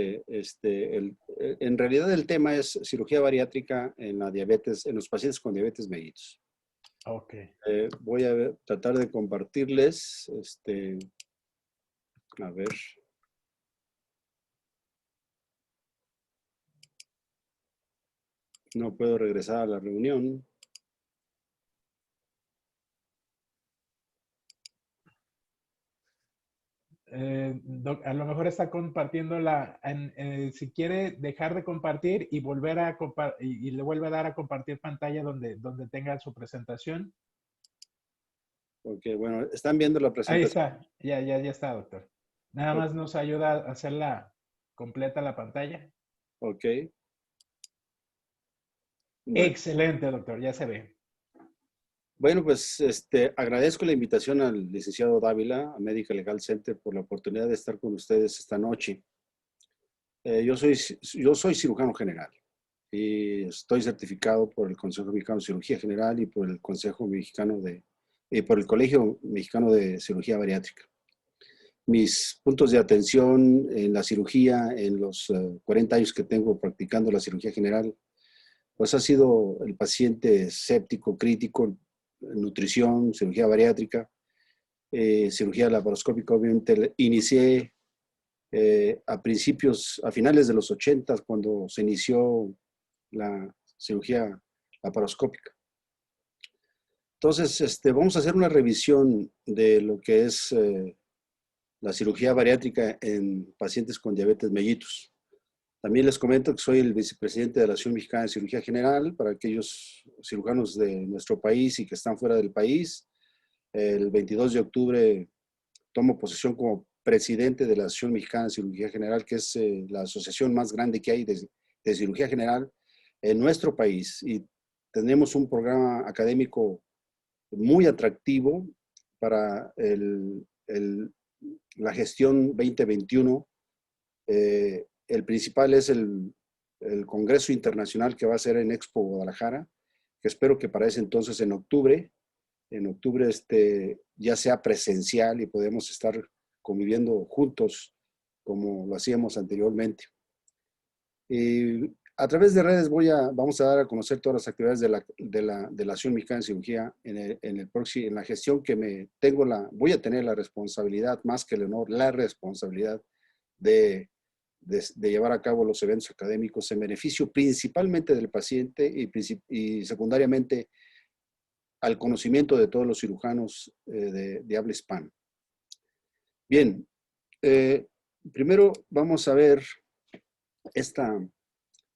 En realidad el tema es cirugía bariátrica en la diabetes, en los pacientes con diabetes mellitus. Ok. Voy a tratar de compartirles, a ver. No puedo regresar a la reunión. A lo mejor está compartiendo si quiere dejar de compartir y volver a y le vuelve a dar a compartir pantalla donde tenga su presentación. Ok, bueno, ¿están viendo la Ahí presentación? está, ya está, doctor. Nada más nos ayuda a hacerla completa la pantalla. Ok. Bueno. Excelente, doctor, ya se ve. Bueno, pues agradezco la invitación al licenciado Dávila, a Medical Legal Center, por la oportunidad de estar con ustedes esta noche. Yo soy cirujano general y estoy certificado por el Consejo Mexicano de Cirugía General y por el Consejo Mexicano por el Colegio Mexicano de Cirugía Bariátrica. Mis puntos de atención en la cirugía, en los 40 años que tengo practicando la cirugía general, pues ha sido el paciente séptico, crítico, nutrición, cirugía bariátrica, cirugía laparoscópica. Obviamente inicié a finales de los 80, cuando se inició la cirugía laparoscópica. Entonces, vamos a hacer una revisión de lo que es la cirugía bariátrica en pacientes con diabetes mellitus. También les comento que soy el vicepresidente de la Asociación Mexicana de Cirugía General para aquellos cirujanos de nuestro país y que están fuera del país. El 22 de octubre tomo posesión como presidente de la Asociación Mexicana de Cirugía General, que es la asociación más grande que hay de cirugía general en nuestro país. Y tenemos un programa académico muy atractivo para la gestión 2021. El principal es el Congreso Internacional que va a ser en Expo Guadalajara, que espero que para ese entonces en octubre ya sea presencial y podemos estar conviviendo juntos como lo hacíamos anteriormente. A través de redes vamos a dar a conocer todas las actividades de la Asociación Mexicana de Cirugía en la gestión que voy a tener la responsabilidad, más que el honor, la responsabilidad de llevar a cabo los eventos académicos en beneficio principalmente del paciente y secundariamente al conocimiento de todos los cirujanos de habla hispana. Bien, primero vamos a ver esta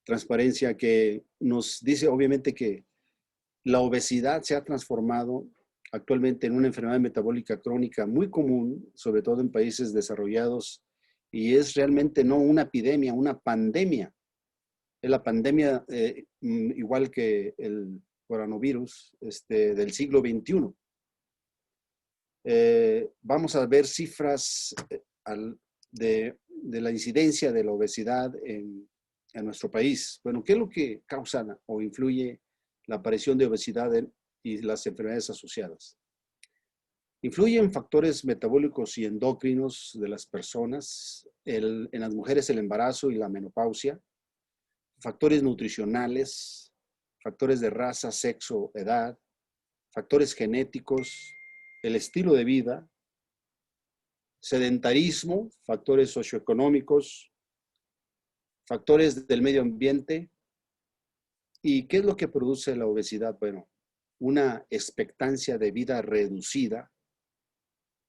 transparencia que nos dice obviamente que la obesidad se ha transformado actualmente en una enfermedad metabólica crónica muy común, sobre todo en países desarrollados, y es realmente no una epidemia, una pandemia. Es la pandemia igual que el coronavirus del siglo XXI. Vamos a ver cifras de la incidencia de la obesidad en nuestro país. Bueno, ¿qué es lo que causa o influye la aparición de obesidad y las enfermedades asociadas? Influyen factores metabólicos y endocrinos de las personas, en las mujeres el embarazo y la menopausia, factores nutricionales, factores de raza, sexo, edad, factores genéticos, el estilo de vida, sedentarismo, factores socioeconómicos, factores del medio ambiente. ¿Y qué es lo que produce la obesidad? Bueno, una expectancia de vida reducida,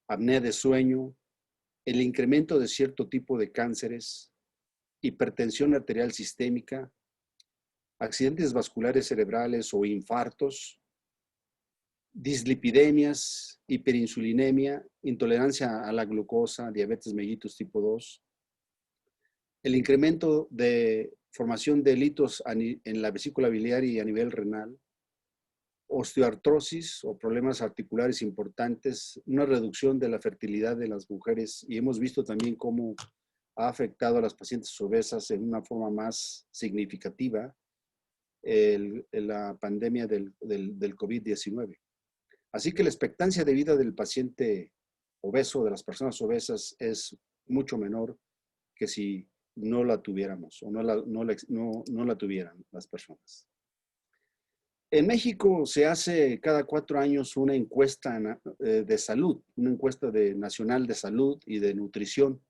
apnea de sueño, el incremento de cierto tipo de cánceres, hipertensión arterial sistémica, accidentes vasculares cerebrales o infartos, dislipidemias, hiperinsulinemia, intolerancia a la glucosa, diabetes mellitus tipo 2, el incremento de formación de litos en la vesícula biliar y a nivel renal, osteoartrosis o problemas articulares importantes, una reducción de la fertilidad de las mujeres, y hemos visto también cómo ha afectado a las pacientes obesas en una forma más significativa la pandemia del COVID-19. Así que la expectancia de vida del paciente obeso, de las personas obesas, es mucho menor que si no la tuviéramos o no la tuvieran las personas. En México se hace cada 4 años una encuesta de salud, una encuesta nacional de salud y de nutrición.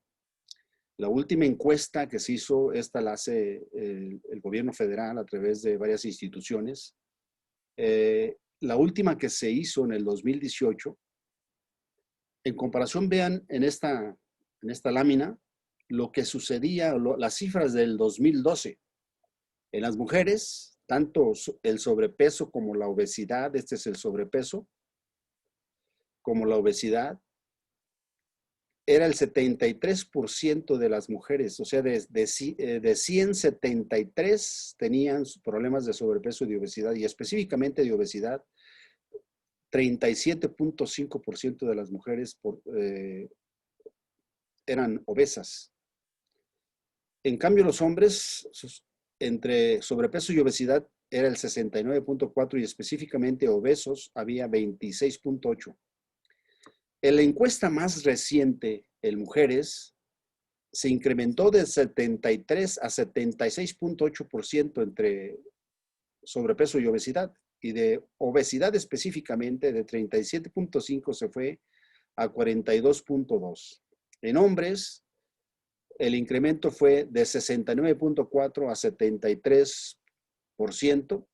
La última encuesta que se hizo, esta la hace el gobierno federal a través de varias instituciones. La última que se hizo en el 2018, en comparación, vean en esta lámina lo que sucedía, las cifras del 2012. En las mujeres, tanto el sobrepeso como la obesidad, este es el sobrepeso, como la obesidad, era el 73% de las mujeres, o sea, de 173 tenían problemas de sobrepeso y de obesidad, y específicamente de obesidad, 37.5% de las mujeres eran obesas. En cambio, los hombres, entre sobrepeso y obesidad, era el 69.4% y específicamente obesos había 26.8%. En la encuesta más reciente, en mujeres, se incrementó de 73 a 76.8% entre sobrepeso y obesidad. Y de obesidad específicamente, de 37.5 se fue a 42.2. En hombres, el incremento fue de 69.4 a 73%,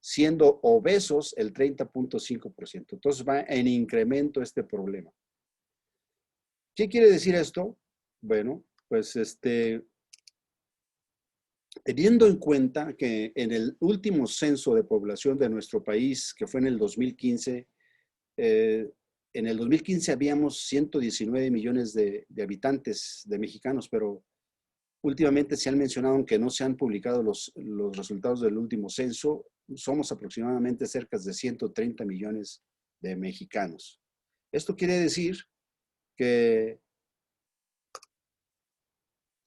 siendo obesos el 30.5%. Entonces va en incremento este problema. ¿Qué quiere decir esto? Bueno, pues teniendo en cuenta que en el último censo de población de nuestro país, que fue en el 2015, en el 2015 habíamos 119 millones de habitantes, de mexicanos, pero últimamente se han mencionado, aunque no se han publicado los resultados del último censo, somos aproximadamente cerca de 130 millones de mexicanos. Esto quiere decir que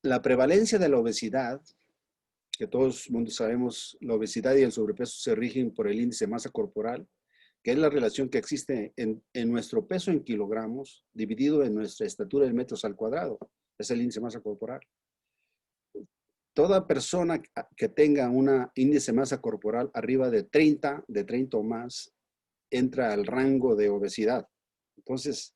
la prevalencia de la obesidad, que todos mundo sabemos, la obesidad y el sobrepeso se rigen por el índice de masa corporal, que es la relación que existe en nuestro peso en kilogramos dividido en nuestra estatura en metros al cuadrado. Es el índice de masa corporal. Toda persona que tenga un índice de masa corporal arriba de 30 o más, entra al rango de obesidad. Entonces,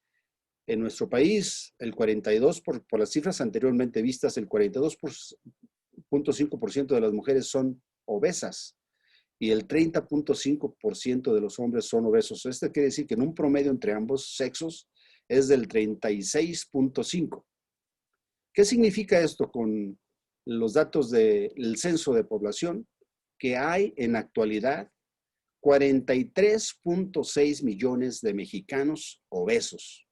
en nuestro país, el 42%, por las cifras anteriormente vistas, el 42.5% de las mujeres son obesas y el 30.5% de los hombres son obesos. Esto quiere decir que en un promedio entre ambos sexos es del 36.5%. ¿Qué significa esto con los datos del censo de población? Que hay en la actualidad 43.6 millones de mexicanos obesos.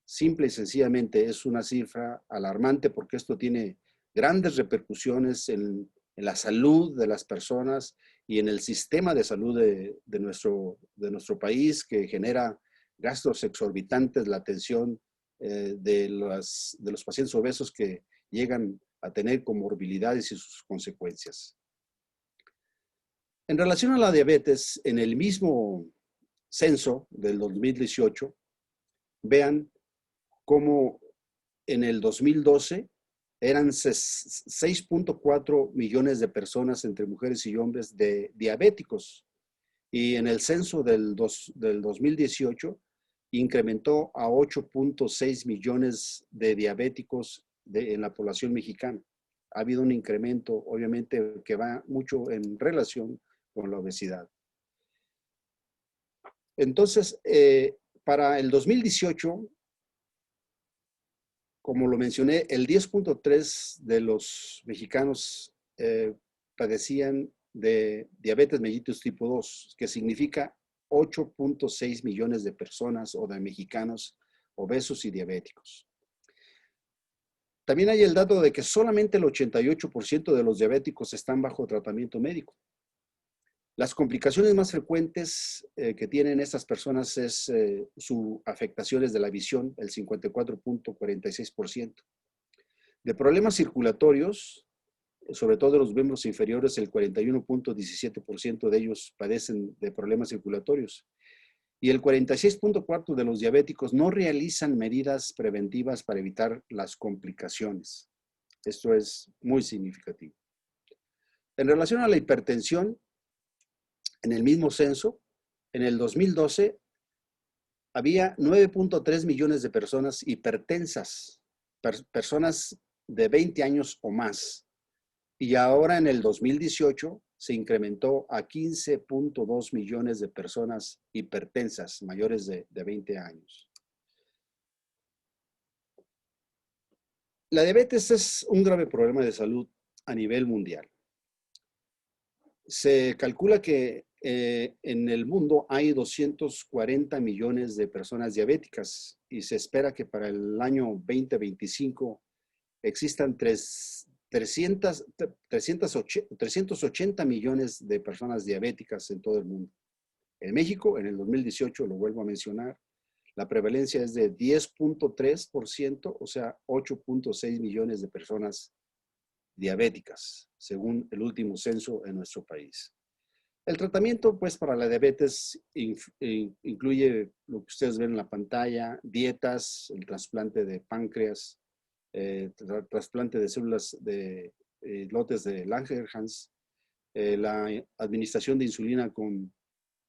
Simple y sencillamente es una cifra alarmante porque esto tiene grandes repercusiones en la salud de las personas y en el sistema de salud de nuestro país, que genera gastos exorbitantes, la atención de los pacientes obesos que llegan a tener comorbilidades y sus consecuencias. En relación a la diabetes, en el mismo censo del 2018, vean cómo en el 2012 eran 6.4 millones de personas entre mujeres y hombres diabéticos. Y en el censo del 2018 incrementó a 8.6 millones de diabéticos en la población mexicana. Ha habido un incremento, obviamente, que va mucho en relación con la obesidad. Entonces, para el 2018, como lo mencioné, el 10.3 de los mexicanos padecían de diabetes mellitus tipo 2, que significa 8.6 millones de personas o de mexicanos obesos y diabéticos. También hay el dato de que solamente el 88% de los diabéticos están bajo tratamiento médico. Las complicaciones más frecuentes que tienen estas personas es sus afectaciones de la visión, el 54.46%. De problemas circulatorios, sobre todo de los miembros inferiores, el 41.17% de ellos padecen de problemas circulatorios. Y el 46.4% de los diabéticos no realizan medidas preventivas para evitar las complicaciones. Esto es muy significativo. En relación a la hipertensión, en el mismo censo, en el 2012 había 9.3 millones de personas hipertensas, personas de 20 años o más. Y ahora en el 2018 se incrementó a 15.2 millones de personas hipertensas mayores de 20 años. La diabetes es un grave problema de salud a nivel mundial. Se calcula que en el mundo hay 240 millones de personas diabéticas y se espera que para el año 2025 existan 380 millones de personas diabéticas en todo el mundo. En México, en el 2018, lo vuelvo a mencionar, la prevalencia es de 10.3%, o sea, 8.6 millones de personas diabéticas, según el último censo en nuestro país. El tratamiento, pues, para la diabetes incluye lo que ustedes ven en la pantalla, dietas, el trasplante de páncreas, trasplante de células de lotes de Langerhans, la administración de insulina con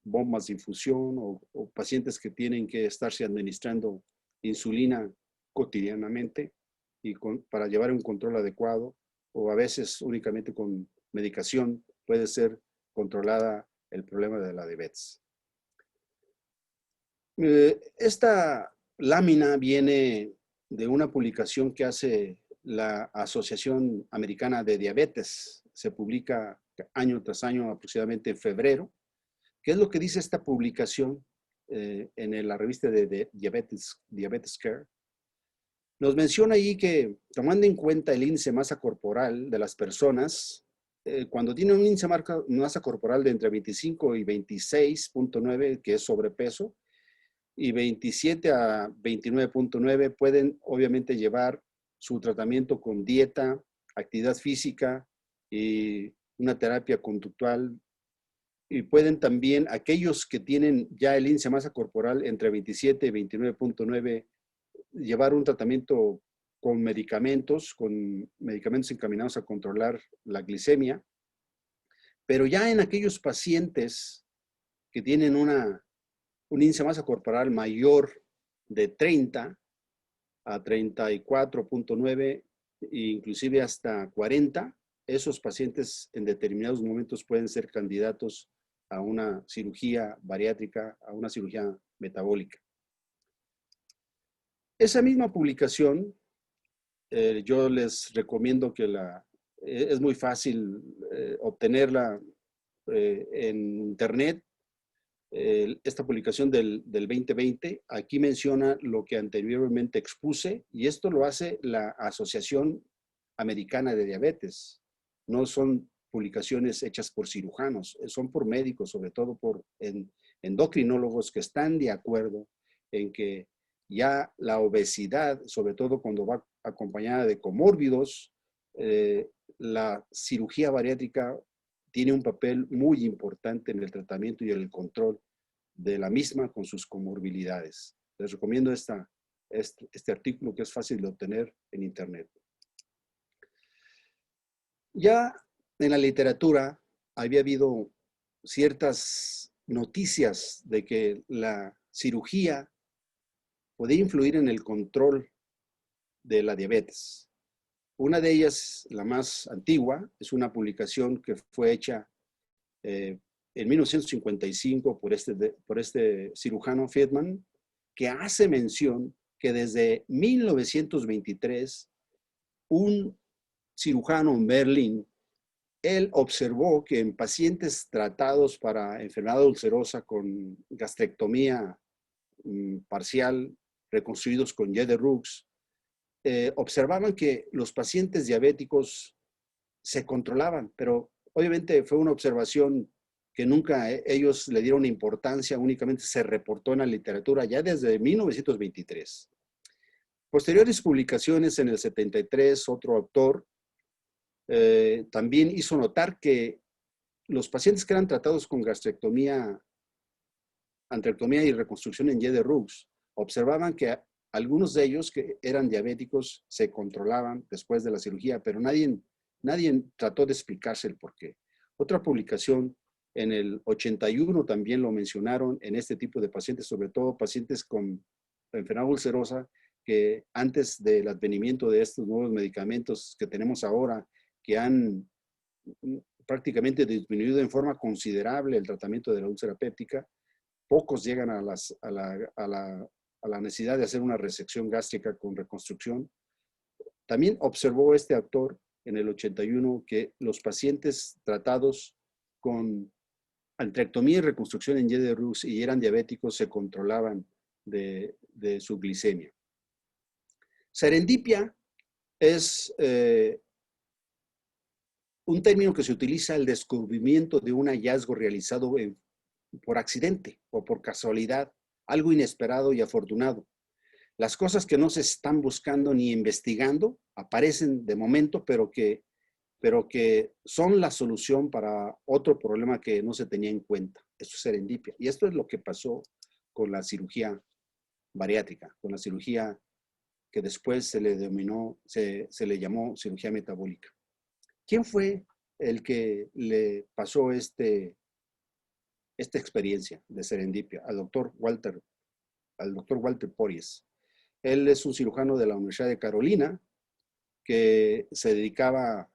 bombas de infusión o pacientes que tienen que estarse administrando insulina cotidianamente y para llevar un control adecuado, o a veces únicamente con medicación puede ser controlada el problema de la diabetes. Esta lámina viene de una publicación que hace la Asociación Americana de Diabetes. Se publica año tras año, aproximadamente en febrero. ¿Qué es lo que dice esta publicación en la revista de Diabetes Care? Nos menciona ahí que, tomando en cuenta el índice de masa corporal de las personas, cuando tienen un índice de masa corporal de entre 25 y 26.9, que es sobrepeso, y 27 a 29.9, pueden obviamente llevar su tratamiento con dieta, actividad física y una terapia conductual. Y pueden también, aquellos que tienen ya el índice de masa corporal entre 27 y 29.9, llevar un tratamiento con medicamentos encaminados a controlar la glicemia. Pero ya en aquellos pacientes que tienen un índice de masa corporal mayor de 30 a 34.9, inclusive hasta 40, esos pacientes en determinados momentos pueden ser candidatos a una cirugía bariátrica, a una cirugía metabólica. Esa misma publicación, yo les recomiendo que es muy fácil obtenerla en internet. Esta publicación del 2020, aquí menciona lo que anteriormente expuse, y esto lo hace la Asociación Americana de Diabetes. No son publicaciones hechas por cirujanos, son por médicos, sobre todo por endocrinólogos que están de acuerdo en que ya la obesidad, sobre todo cuando va acompañada de comórbidos, la cirugía bariátrica tiene un papel muy importante en el tratamiento y en el control de la misma con sus comorbilidades. Les recomiendo este artículo, que es fácil de obtener en internet. Ya en la literatura había habido ciertas noticias de que la cirugía podía influir en el control de la diabetes. Una de ellas, la más antigua, es una publicación que fue hecha en 1955 por este cirujano Friedman, que hace mención que desde 1923 un cirujano en Berlín, él observó que en pacientes tratados para enfermedad ulcerosa con gastrectomía parcial, reconstruidos con Jeder-Rux, observaban que los pacientes diabéticos se controlaban, pero obviamente fue una observación que nunca ellos le dieron importancia, únicamente se reportó en la literatura ya desde 1923. Posteriores publicaciones en el 73, otro autor también hizo notar que los pacientes que eran tratados con gastrectomía, antrectomía y reconstrucción en Jeder-Rux observaban que Algunos de ellos que eran diabéticos se controlaban después de la cirugía, pero nadie trató de explicarse el por qué. Otra publicación en el 81 también lo mencionaron en este tipo de pacientes, sobre todo pacientes con enfermedad ulcerosa, que antes del advenimiento de estos nuevos medicamentos que tenemos ahora, que han prácticamente disminuido en forma considerable el tratamiento de la úlcera péptica, pocos llegan a la necesidad de hacer una resección gástrica con reconstrucción. También observó este autor en el 81 que los pacientes tratados con antrectomía y reconstrucción en Yedder-Rux y eran diabéticos se controlaban de su glicemia. Serendipia es un término que se utiliza al descubrimiento de un hallazgo realizado por accidente o por casualidad, algo inesperado y afortunado. Las cosas que no se están buscando ni investigando aparecen de momento, pero que son la solución para otro problema que no se tenía en cuenta. Eso es serendipia. Y esto es lo que pasó con la cirugía bariátrica, con la cirugía que después se le denominó, se le llamó cirugía metabólica. ¿Quién fue el que le pasó esta experiencia de serendipia? Al doctor Walter Porges. Él es un cirujano de la Universidad de Carolina que se dedicaba a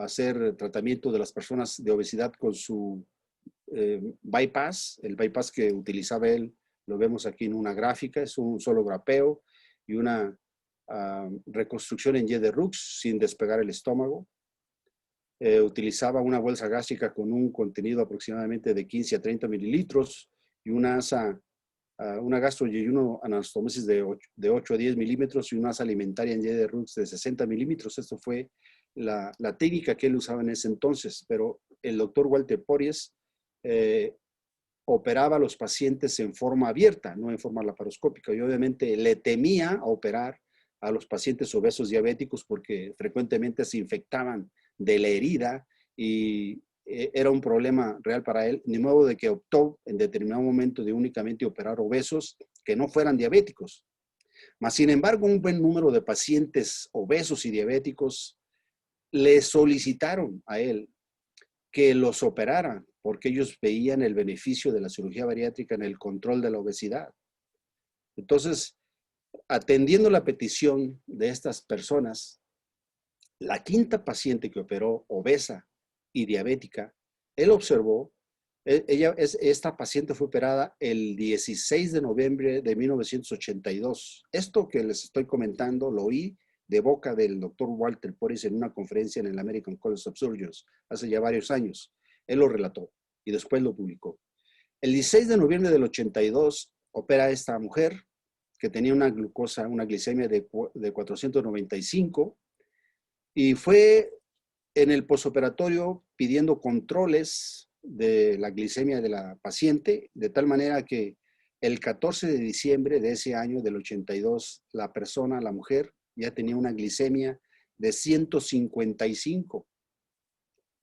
hacer tratamiento de las personas de obesidad con su bypass. El bypass que utilizaba él lo vemos aquí en una gráfica, es un solo grapeo y una reconstrucción en Yedder-Rux sin despegar el estómago. Utilizaba una bolsa gástrica con un contenido aproximadamente de 15 a 30 mililitros y una asa, una gastroyeyuno anastomosis de 8 a 10 milímetros y una asa alimentaria en Yedder-Rux de 60 milímetros. Esto fue la técnica que él usaba en ese entonces, pero el doctor Walter Porges operaba a los pacientes en forma abierta, no en forma laparoscópica, y obviamente le temía operar a los pacientes obesos diabéticos porque frecuentemente se infectaban de la herida y era un problema real para él, de modo de que optó en determinado momento de únicamente operar obesos que no fueran diabéticos. Mas, sin embargo, un buen número de pacientes obesos y diabéticos le solicitaron a él que los operara porque ellos veían el beneficio de la cirugía bariátrica en el control de la obesidad. Entonces, atendiendo la petición de estas personas, la quinta paciente que operó obesa y diabética, él observó, esta paciente fue operada el 16 de noviembre de 1982. Esto que les estoy comentando lo oí de boca del doctor Walter Porges en una conferencia en el American College of Surgeons hace ya varios años. Él lo relató y después lo publicó. El 16 de noviembre del 82 opera a esta mujer que tenía una glucosa, una glicemia de 495 y fue en el posoperatorio pidiendo controles de la glicemia de la paciente, de tal manera que el 14 de diciembre de ese año del 82, la persona, la mujer, ya tenía una glicemia de 155.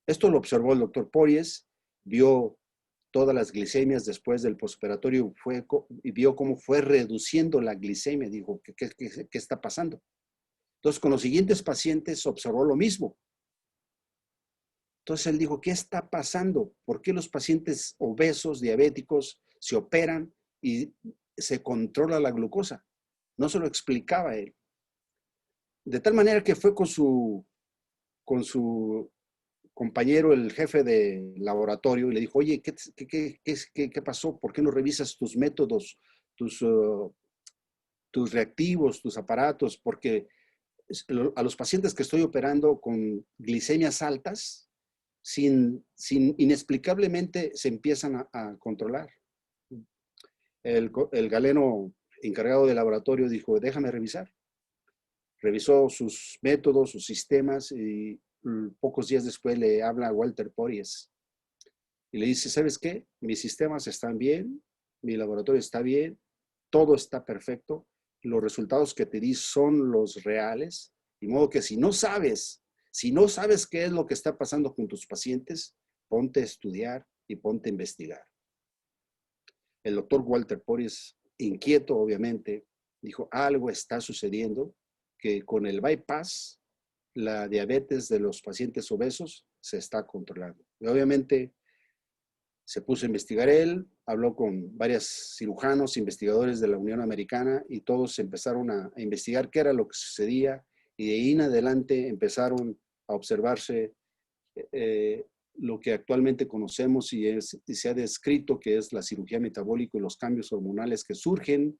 Esto lo observó el doctor Porges, vio todas las glicemias después del posoperatorio y vio cómo fue reduciendo la glicemia. Dijo, ¿qué está pasando? Entonces, con los siguientes pacientes observó lo mismo. Entonces, él dijo, ¿qué está pasando? ¿Por qué los pacientes obesos, diabéticos, se operan y se controla la glucosa? No se lo explicaba él. De tal manera que fue con su compañero, el jefe de laboratorio, y le dijo, oye, ¿qué pasó? ¿Por qué no revisas tus métodos, tus reactivos, tus aparatos? Porque a los pacientes que estoy operando con glicemias altas, inexplicablemente se empiezan a controlar. El galeno encargado del laboratorio dijo, déjame revisar. Revisó sus métodos, sus sistemas y pocos días después le habla a Walter Porges y le dice, ¿sabes qué? Mis sistemas están bien, mi laboratorio está bien, todo está perfecto, los resultados que te di son los reales, de modo que si no sabes qué es lo que está pasando con tus pacientes, ponte a estudiar y ponte a investigar. El doctor Walter Porges, inquieto obviamente, dijo, algo está sucediendo, que con el bypass, la diabetes de los pacientes obesos se está controlando. Y obviamente se puso a investigar él, habló con varios cirujanos, investigadores de la Unión Americana y todos empezaron a investigar qué era lo que sucedía y de ahí en adelante empezaron a observarse lo que actualmente conocemos y se ha descrito que es la cirugía metabólica y los cambios hormonales que surgen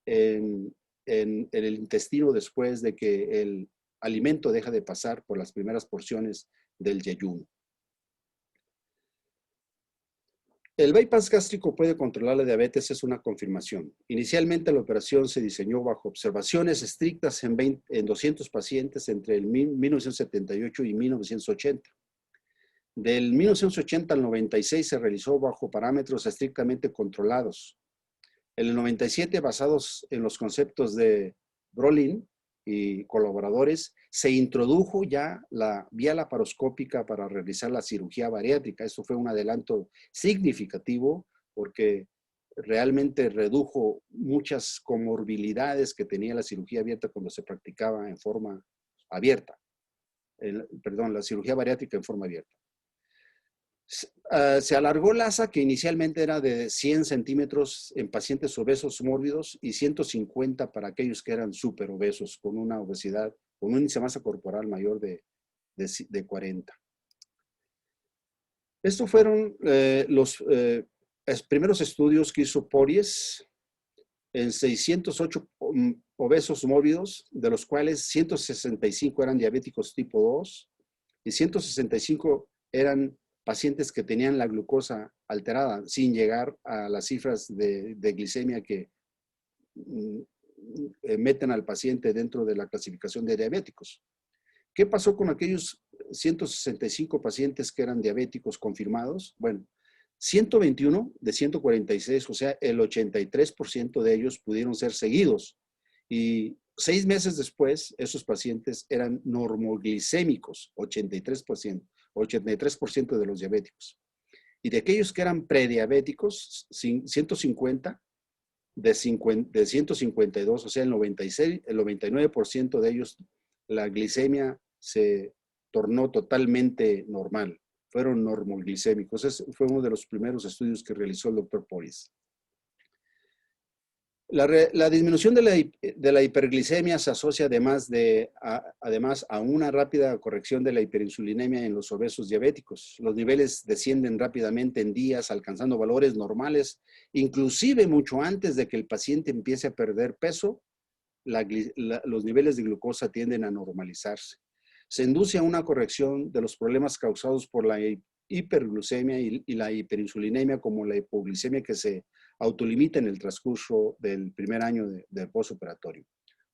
en el intestino después de que el alimento deja de pasar por las primeras porciones del yeyuno. El bypass gástrico puede controlar la diabetes, es una confirmación. Inicialmente la operación se diseñó bajo observaciones estrictas en 200 pacientes entre el 1978 y 1980. Del 1980 al 96 se realizó bajo parámetros estrictamente controlados. En el 97, basados en los conceptos de Brolin y colaboradores, se introdujo ya la vía laparoscópica para realizar la cirugía bariátrica. Esto fue un adelanto significativo porque realmente redujo muchas comorbilidades que tenía la cirugía abierta cuando se practicaba en forma abierta. La cirugía bariátrica en forma abierta. Se alargó la asa que inicialmente era de 100 centímetros en pacientes obesos mórbidos y 150 para aquellos que eran súper obesos con una obesidad, con un índice de masa corporal mayor de 40. Estos fueron los primeros estudios que hizo Porges en 608 obesos mórbidos, de los cuales 165 eran diabéticos tipo 2 y 165 eran pacientes que tenían la glucosa alterada, sin llegar a las cifras de glicemia que meten al paciente dentro de la clasificación de diabéticos. ¿Qué pasó con aquellos 165 pacientes que eran diabéticos confirmados? Bueno, 121 de 146, o sea, el 83% de ellos pudieron ser seguidos. Y 6 meses después, esos pacientes eran normoglicémicos, 83% de los diabéticos. Y de aquellos que eran prediabéticos, 150 de 152, o sea, el 99% de ellos, la glicemia se tornó totalmente normal. Fueron normoglicémicos. Ese fue uno de los primeros estudios que realizó el doctor Porges. La disminución de la hiperglicemia se asocia además a una rápida corrección de la hiperinsulinemia en los obesos diabéticos. Los niveles descienden rápidamente en días, alcanzando valores normales, inclusive mucho antes de que el paciente empiece a perder peso, los niveles de glucosa tienden a normalizarse. Se induce a una corrección de los problemas causados por la hiperglucemia y la hiperinsulinemia, como la hipoglicemia que se autolimita en el transcurso del primer año del postoperatorio.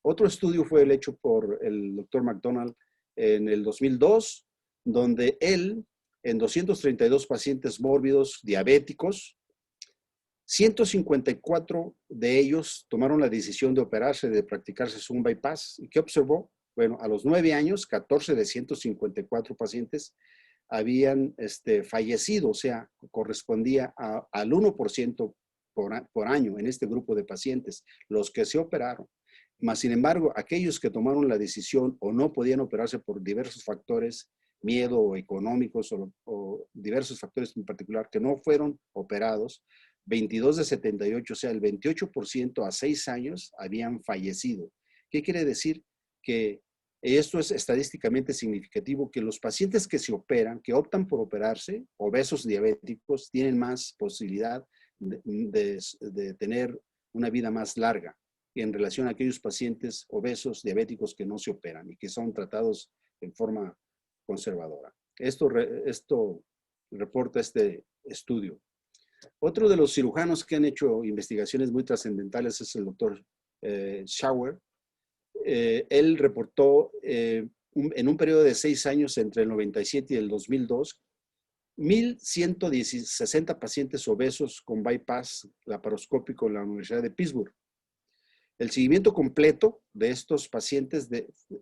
Otro estudio fue el hecho por el doctor McDonald en el 2002, donde él, en 232 pacientes mórbidos diabéticos, 154 de ellos tomaron la decisión de operarse, de practicarse un bypass. ¿Y qué observó? Bueno, a los 9 años, 14 de 154 pacientes habían fallecido, o sea, correspondía al 1% por año en este grupo de pacientes, los que se operaron. Mas, sin embargo, aquellos que tomaron la decisión o no podían operarse por diversos factores, miedo o económicos o diversos factores en particular, que no fueron operados, 22 de 78, o sea, el 28% a 6 años habían fallecido. ¿Qué quiere decir? Que esto es estadísticamente significativo, que los pacientes que se operan, que optan por operarse, obesos diabéticos, tienen más posibilidad de tener una vida más larga en relación a aquellos pacientes obesos diabéticos que no se operan y que son tratados en forma conservadora. Esto reporta este estudio. Otro de los cirujanos que han hecho investigaciones muy trascendentales es el doctor Schauer. Él reportó en un periodo de 6 años entre el 97 y el 2002, 1,160 pacientes obesos con bypass laparoscópico en la Universidad de Pittsburgh. El seguimiento completo de estos pacientes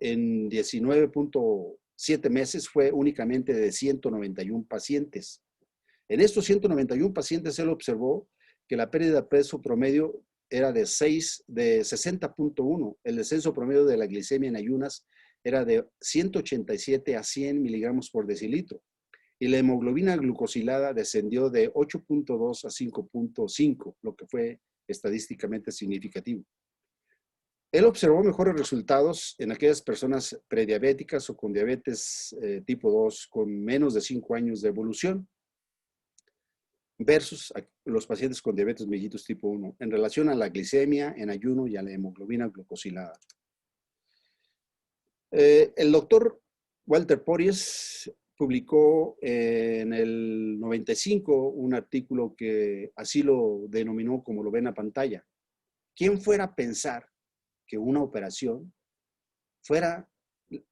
en 19.7 meses fue únicamente de 191 pacientes. En estos 191 pacientes, él observó que la pérdida de peso promedio era de 60.1. El descenso promedio de la glicemia en ayunas era de 187 a 100 miligramos por decilitro. Y la hemoglobina glucosilada descendió de 8.2 a 5.5, lo que fue estadísticamente significativo. Él observó mejores resultados en aquellas personas prediabéticas o con diabetes tipo 2 con menos de 5 años de evolución versus los pacientes con diabetes mellitus tipo 1 en relación a la glicemia en ayuno y a la hemoglobina glucosilada. El doctor Walter Porges publicó en el 95 un artículo que así lo denominó como lo ven a pantalla. ¿Quién fuera a pensar que una operación fuera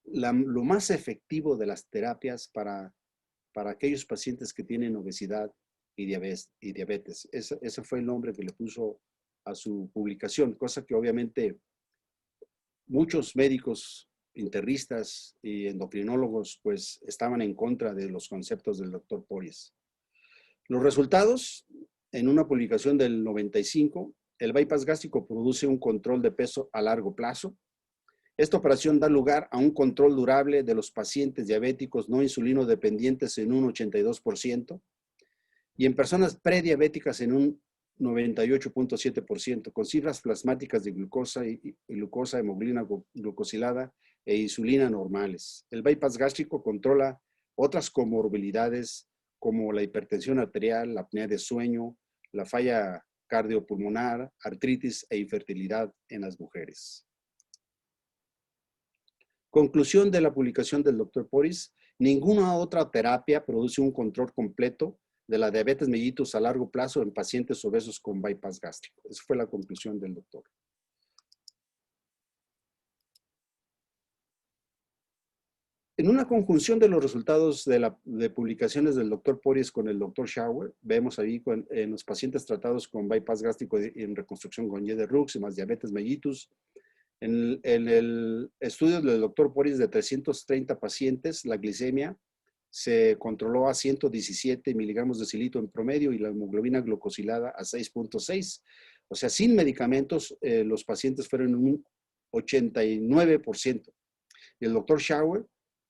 lo más efectivo de las terapias para aquellos pacientes que tienen obesidad y diabetes? Ese fue el nombre que le puso a su publicación, cosa que obviamente muchos médicos internistas y endocrinólogos pues estaban en contra de los conceptos del doctor Porges. Los resultados, en una publicación del 95, el bypass gástrico produce un control de peso a largo plazo. Esta operación da lugar a un control durable de los pacientes diabéticos no insulino dependientes en un 82% y en personas prediabéticas en un 98.7%, con cifras plasmáticas de glucosa, hemoglobina glucosilada e insulina normales. El bypass gástrico controla otras comorbilidades como la hipertensión arterial, la apnea de sueño, la falla cardiopulmonar, artritis e infertilidad en las mujeres. Conclusión de la publicación del Dr. Porges: ninguna otra terapia produce un control completo de la diabetes mellitus a largo plazo en pacientes obesos con bypass gástrico. Esa fue la conclusión del doctor. En una conjunción de los resultados de publicaciones del Dr. Porges con el Dr. Schauer, vemos ahí en los pacientes tratados con bypass gástrico en reconstrucción con Guillain-Barré y más diabetes mellitus. En el estudio del Dr. Porges de 330 pacientes, la glicemia se controló a 117 miligramos de decilitro en promedio y la hemoglobina glucosilada a 6.6. O sea, sin medicamentos, los pacientes fueron un 89%. Y el Dr. Schauer,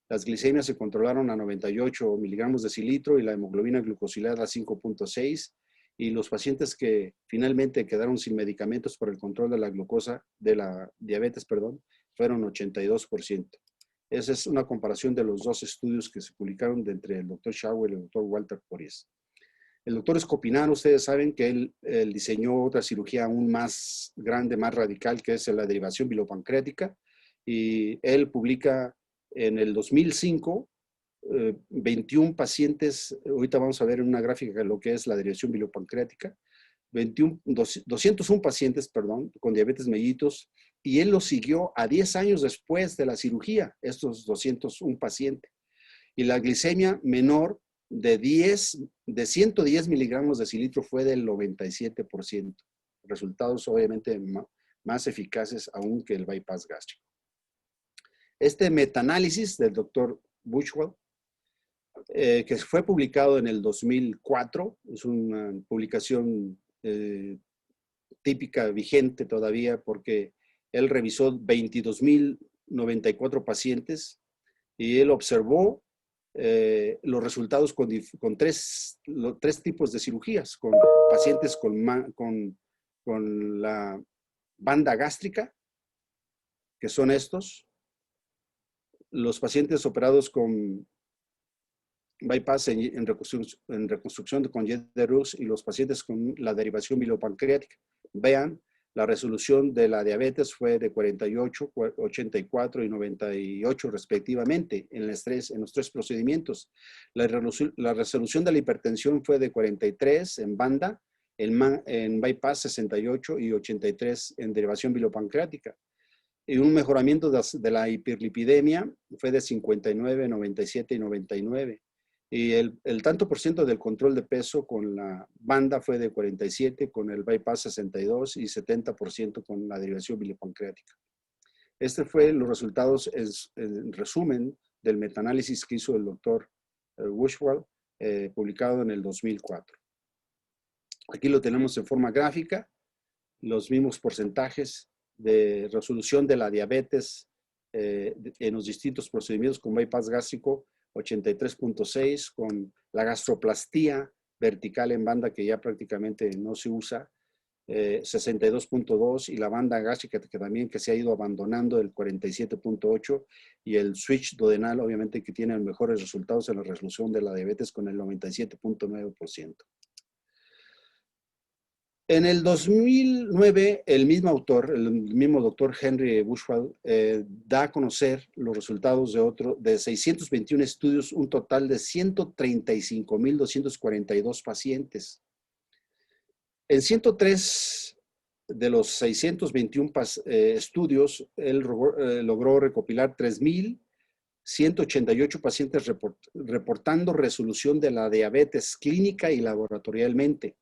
las glicemias se controlaron a 98 miligramos de decilitro y la hemoglobina glucosilada a 5.6. Y los pacientes que finalmente quedaron sin medicamentos por el control de la glucosa, de la diabetes, perdón, fueron 82%. Esa es una comparación de los dos estudios que se publicaron entre el Dr. Schauer y el Dr. Walter Porges. El doctor Escopinaro, ustedes saben que él diseñó otra cirugía aún más grande, más radical, que es la derivación bilopancreática, y él publica en el 2005 21 pacientes. Ahorita vamos a ver en una gráfica lo que es la derivación bilopancreática. 201 pacientes, perdón, con diabetes mellitus, y él los siguió a 10 años después de la cirugía, estos 201 pacientes. Y la glicemia menor de 110 miligramos de decilitro fue del 97%. Resultados obviamente más eficaces aún que el bypass gástrico. Este metaanálisis del doctor Buchwald, que fue publicado en el 2004, es una publicación típica, vigente todavía, porque él revisó 22.094 pacientes y él observó los resultados con tres tipos de cirugías, con pacientes con la banda gástrica, que son estos, los pacientes operados con bypass en reconstrucción con Guillain-Barré y los pacientes con la derivación bilopancreática. Vean, la resolución de la diabetes fue de 48, 84 y 98 respectivamente en los tres procedimientos. La resolución de la hipertensión fue de 43 en banda, en bypass 68 y 83 en derivación bilopancreática. Y un mejoramiento de la hiperlipidemia fue de 59, 97 y 99. Y el tanto por ciento del control de peso con la banda fue de 47, con el bypass 62 y 70% con la derivación bilopancreática. Este fue los resultados en resumen del metaanálisis que hizo el doctor Buchwald, publicado en el 2004. Aquí lo tenemos en forma gráfica. los mismos porcentajes de resolución de la diabetes en los distintos procedimientos con bypass gástrico, 83.6, con la gastroplastía vertical en banda que ya prácticamente no se usa, 62.2, y la banda gástrica que también que se ha ido abandonando, el 47.8, y el switch duodenal obviamente que tiene mejores resultados en la resolución de la diabetes con el 97.9%. En el 2009, el mismo autor, el mismo doctor Henry Bushwell, da a conocer los resultados de 621 estudios, un total de 135,242 pacientes. En 103 de los 621 estudios, él logró recopilar 3,188 pacientes reportando resolución de la diabetes clínica y laboratorialmente.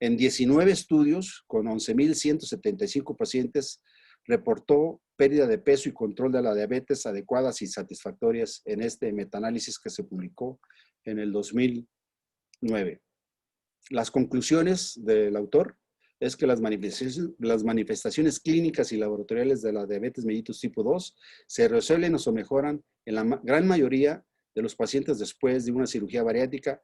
En 19 estudios, con 11,175 pacientes, reportó pérdida de peso y control de la diabetes adecuadas y satisfactorias en este metaanálisis que se publicó en el 2009. Las conclusiones del autor es que las manifestaciones clínicas y laboratoriales de la diabetes mellitus tipo 2 se resuelven o mejoran en la gran mayoría de los pacientes después de una cirugía bariátrica.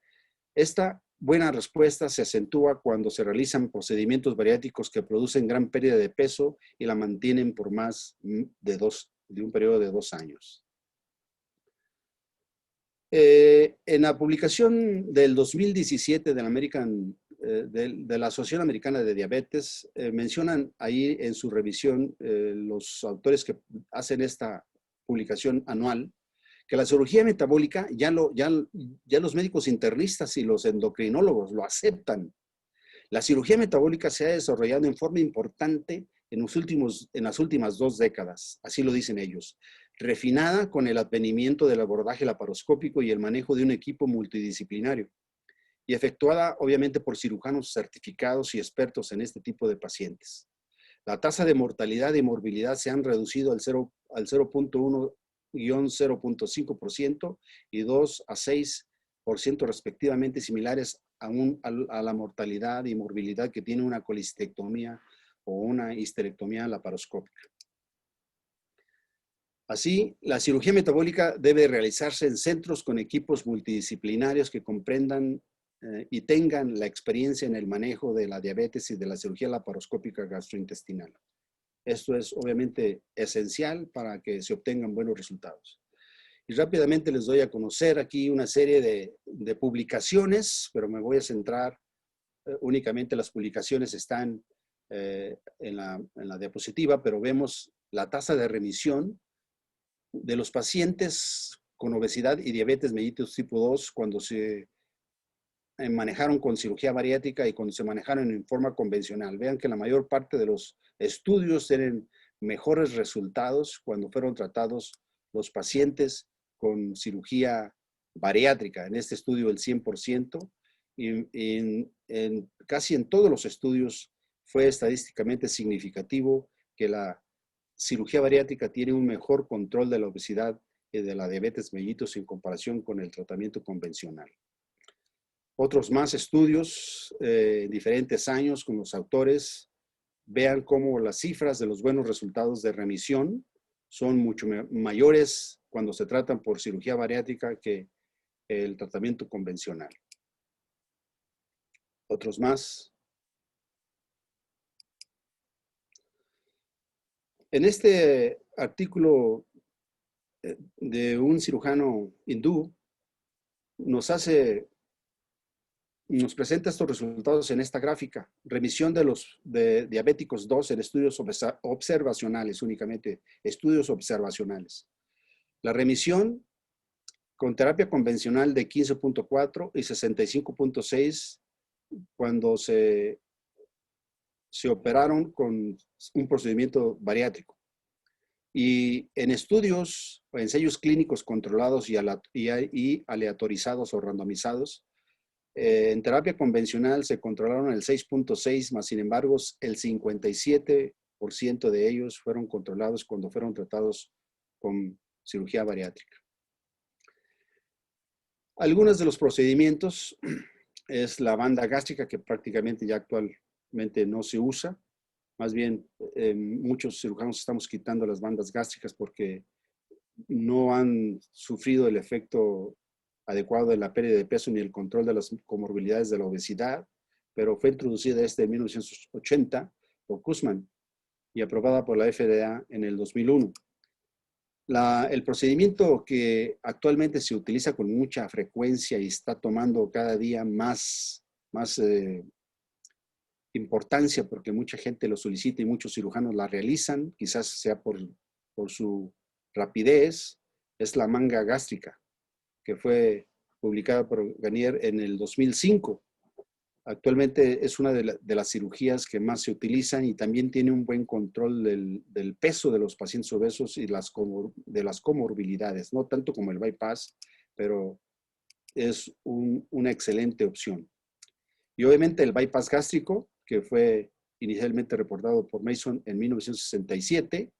Esta buena respuesta se acentúa cuando se realizan procedimientos bariátricos que producen gran pérdida de peso y la mantienen por más de un periodo de 2 años. En la publicación del 2017 de la Asociación Americana de Diabetes, mencionan ahí en su revisión los autores que hacen esta publicación anual, que la cirugía metabólica ya los médicos internistas y los endocrinólogos lo aceptan. La cirugía metabólica se ha desarrollado en forma importante en las últimas 2 décadas, así lo dicen ellos, refinada con el advenimiento del abordaje laparoscópico y el manejo de un equipo multidisciplinario, y efectuada obviamente por cirujanos certificados y expertos en este tipo de pacientes. La tasa de mortalidad y morbilidad se han reducido al 0.1-0.5% y 2 a 6% respectivamente, similares a la mortalidad y morbilidad que tiene una colistectomía o una histerectomía laparoscópica. Así, la cirugía metabólica debe realizarse en centros con equipos multidisciplinarios que comprendan y tengan la experiencia en el manejo de la diabetes y de la cirugía laparoscópica gastrointestinal. Esto es obviamente esencial para que se obtengan buenos resultados. Y rápidamente les doy a conocer aquí una serie de publicaciones, pero me voy a centrar únicamente, las publicaciones están en la diapositiva, pero vemos la tasa de remisión de los pacientes con obesidad y diabetes mellitus tipo 2 cuando se manejaron con cirugía bariátrica y cuando se manejaron en forma convencional. Vean que la mayor parte de los estudios tienen mejores resultados cuando fueron tratados los pacientes con cirugía bariátrica. En este estudio el 100%, y casi en todos los estudios fue estadísticamente significativo que la cirugía bariátrica tiene un mejor control de la obesidad y de la diabetes mellitus en comparación con el tratamiento convencional. Otros más estudios en diferentes años con los autores, vean cómo las cifras de los buenos resultados de remisión son mucho mayores cuando se tratan por cirugía bariátrica que el tratamiento convencional. Otros más. En este artículo de un cirujano hindú, nos presenta estos resultados en esta gráfica. Remisión de diabéticos 2 en estudios observacionales, únicamente estudios observacionales. La remisión con terapia convencional de 15.4 y 65.6 cuando se operaron con un procedimiento bariátrico. Y en estudios o ensayos clínicos controlados y aleatorizados o randomizados, en terapia convencional se controlaron el 6.6, más sin embargo el 57% de ellos fueron controlados cuando fueron tratados con cirugía bariátrica. Algunos de los procedimientos es la banda gástrica, que prácticamente ya actualmente no se usa. Más bien, muchos cirujanos estamos quitando las bandas gástricas porque no han sufrido el efecto adecuado de la pérdida de peso ni el control de las comorbilidades de la obesidad, pero fue introducida desde 1980 por Kussmann y aprobada por la FDA en el 2001. El procedimiento que actualmente se utiliza con mucha frecuencia y está tomando cada día más importancia porque mucha gente lo solicita y muchos cirujanos la realizan, quizás sea por su rapidez, es la manga gástrica, que fue publicada por Garnier en el 2005. Actualmente es una de las cirugías que más se utilizan y también tiene un buen control del peso de los pacientes obesos y de las comorbilidades, no tanto como el bypass, pero es una excelente opción. Y obviamente el bypass gástrico, que fue inicialmente reportado por Mason en 1967,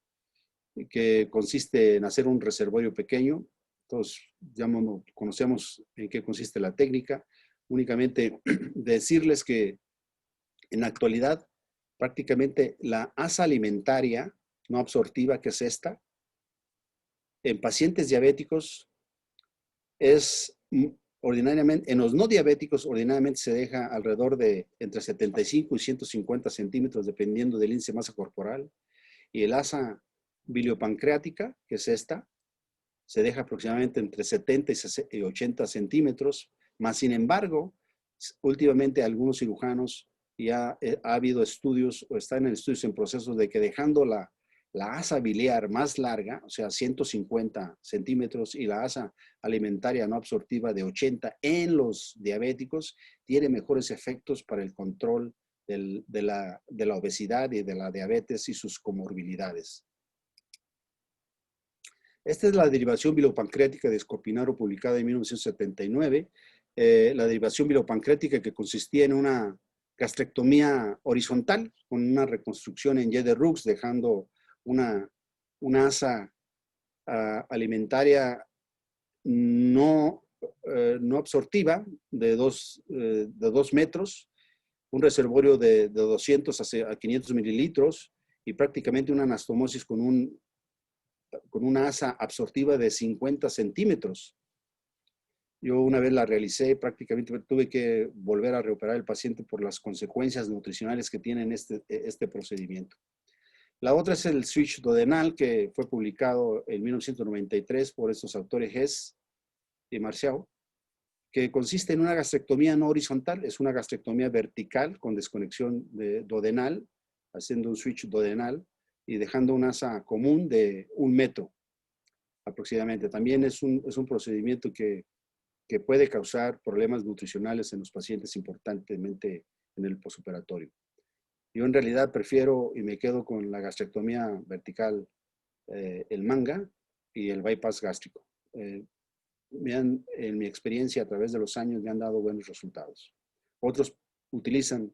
que consiste en hacer un reservorio pequeño. Todos ya conocemos en qué consiste la técnica. Únicamente decirles que en la actualidad prácticamente la asa alimentaria no absortiva, que es esta, en pacientes diabéticos es ordinariamente, en los no diabéticos ordinariamente se deja alrededor de entre 75 y 150 centímetros dependiendo del índice de masa corporal, y el asa biliopancreática, que es esta, se deja aproximadamente entre 70 y 80 centímetros, más sin embargo, últimamente algunos cirujanos ya ha habido estudios o están en estudios en procesos de que dejando la asa biliar más larga, o sea, 150 centímetros, y la asa alimentaria no absortiva de 80 en los diabéticos, tiene mejores efectos para el control de la obesidad y de la diabetes y sus comorbilidades. Esta es la derivación bilopancreática de Scopinaro publicada en 1979. La derivación bilopancreática que consistía en una gastrectomía horizontal con una reconstrucción en Y de Rux, dejando una asa alimentaria no absortiva de 2 metros, un reservorio de 200 a 500 mililitros y prácticamente una anastomosis con una asa absortiva de 50 centímetros. Yo una vez la realicé, prácticamente tuve que volver a reoperar al paciente por las consecuencias nutricionales que tiene este procedimiento. La otra es el switch duodenal, que fue publicado en 1993 por estos autores Hess y Marcial, que consiste en una gastrectomía no horizontal, es una gastrectomía vertical con desconexión duodenal, haciendo un switch duodenal y dejando una asa común de 1 metro aproximadamente. También es un procedimiento que puede causar problemas nutricionales en los pacientes, importantemente en el posoperatorio. Yo en realidad prefiero y me quedo con la gastrectomía vertical, el manga y el bypass gástrico. En mi experiencia a través de los años me han dado buenos resultados. Otros utilizan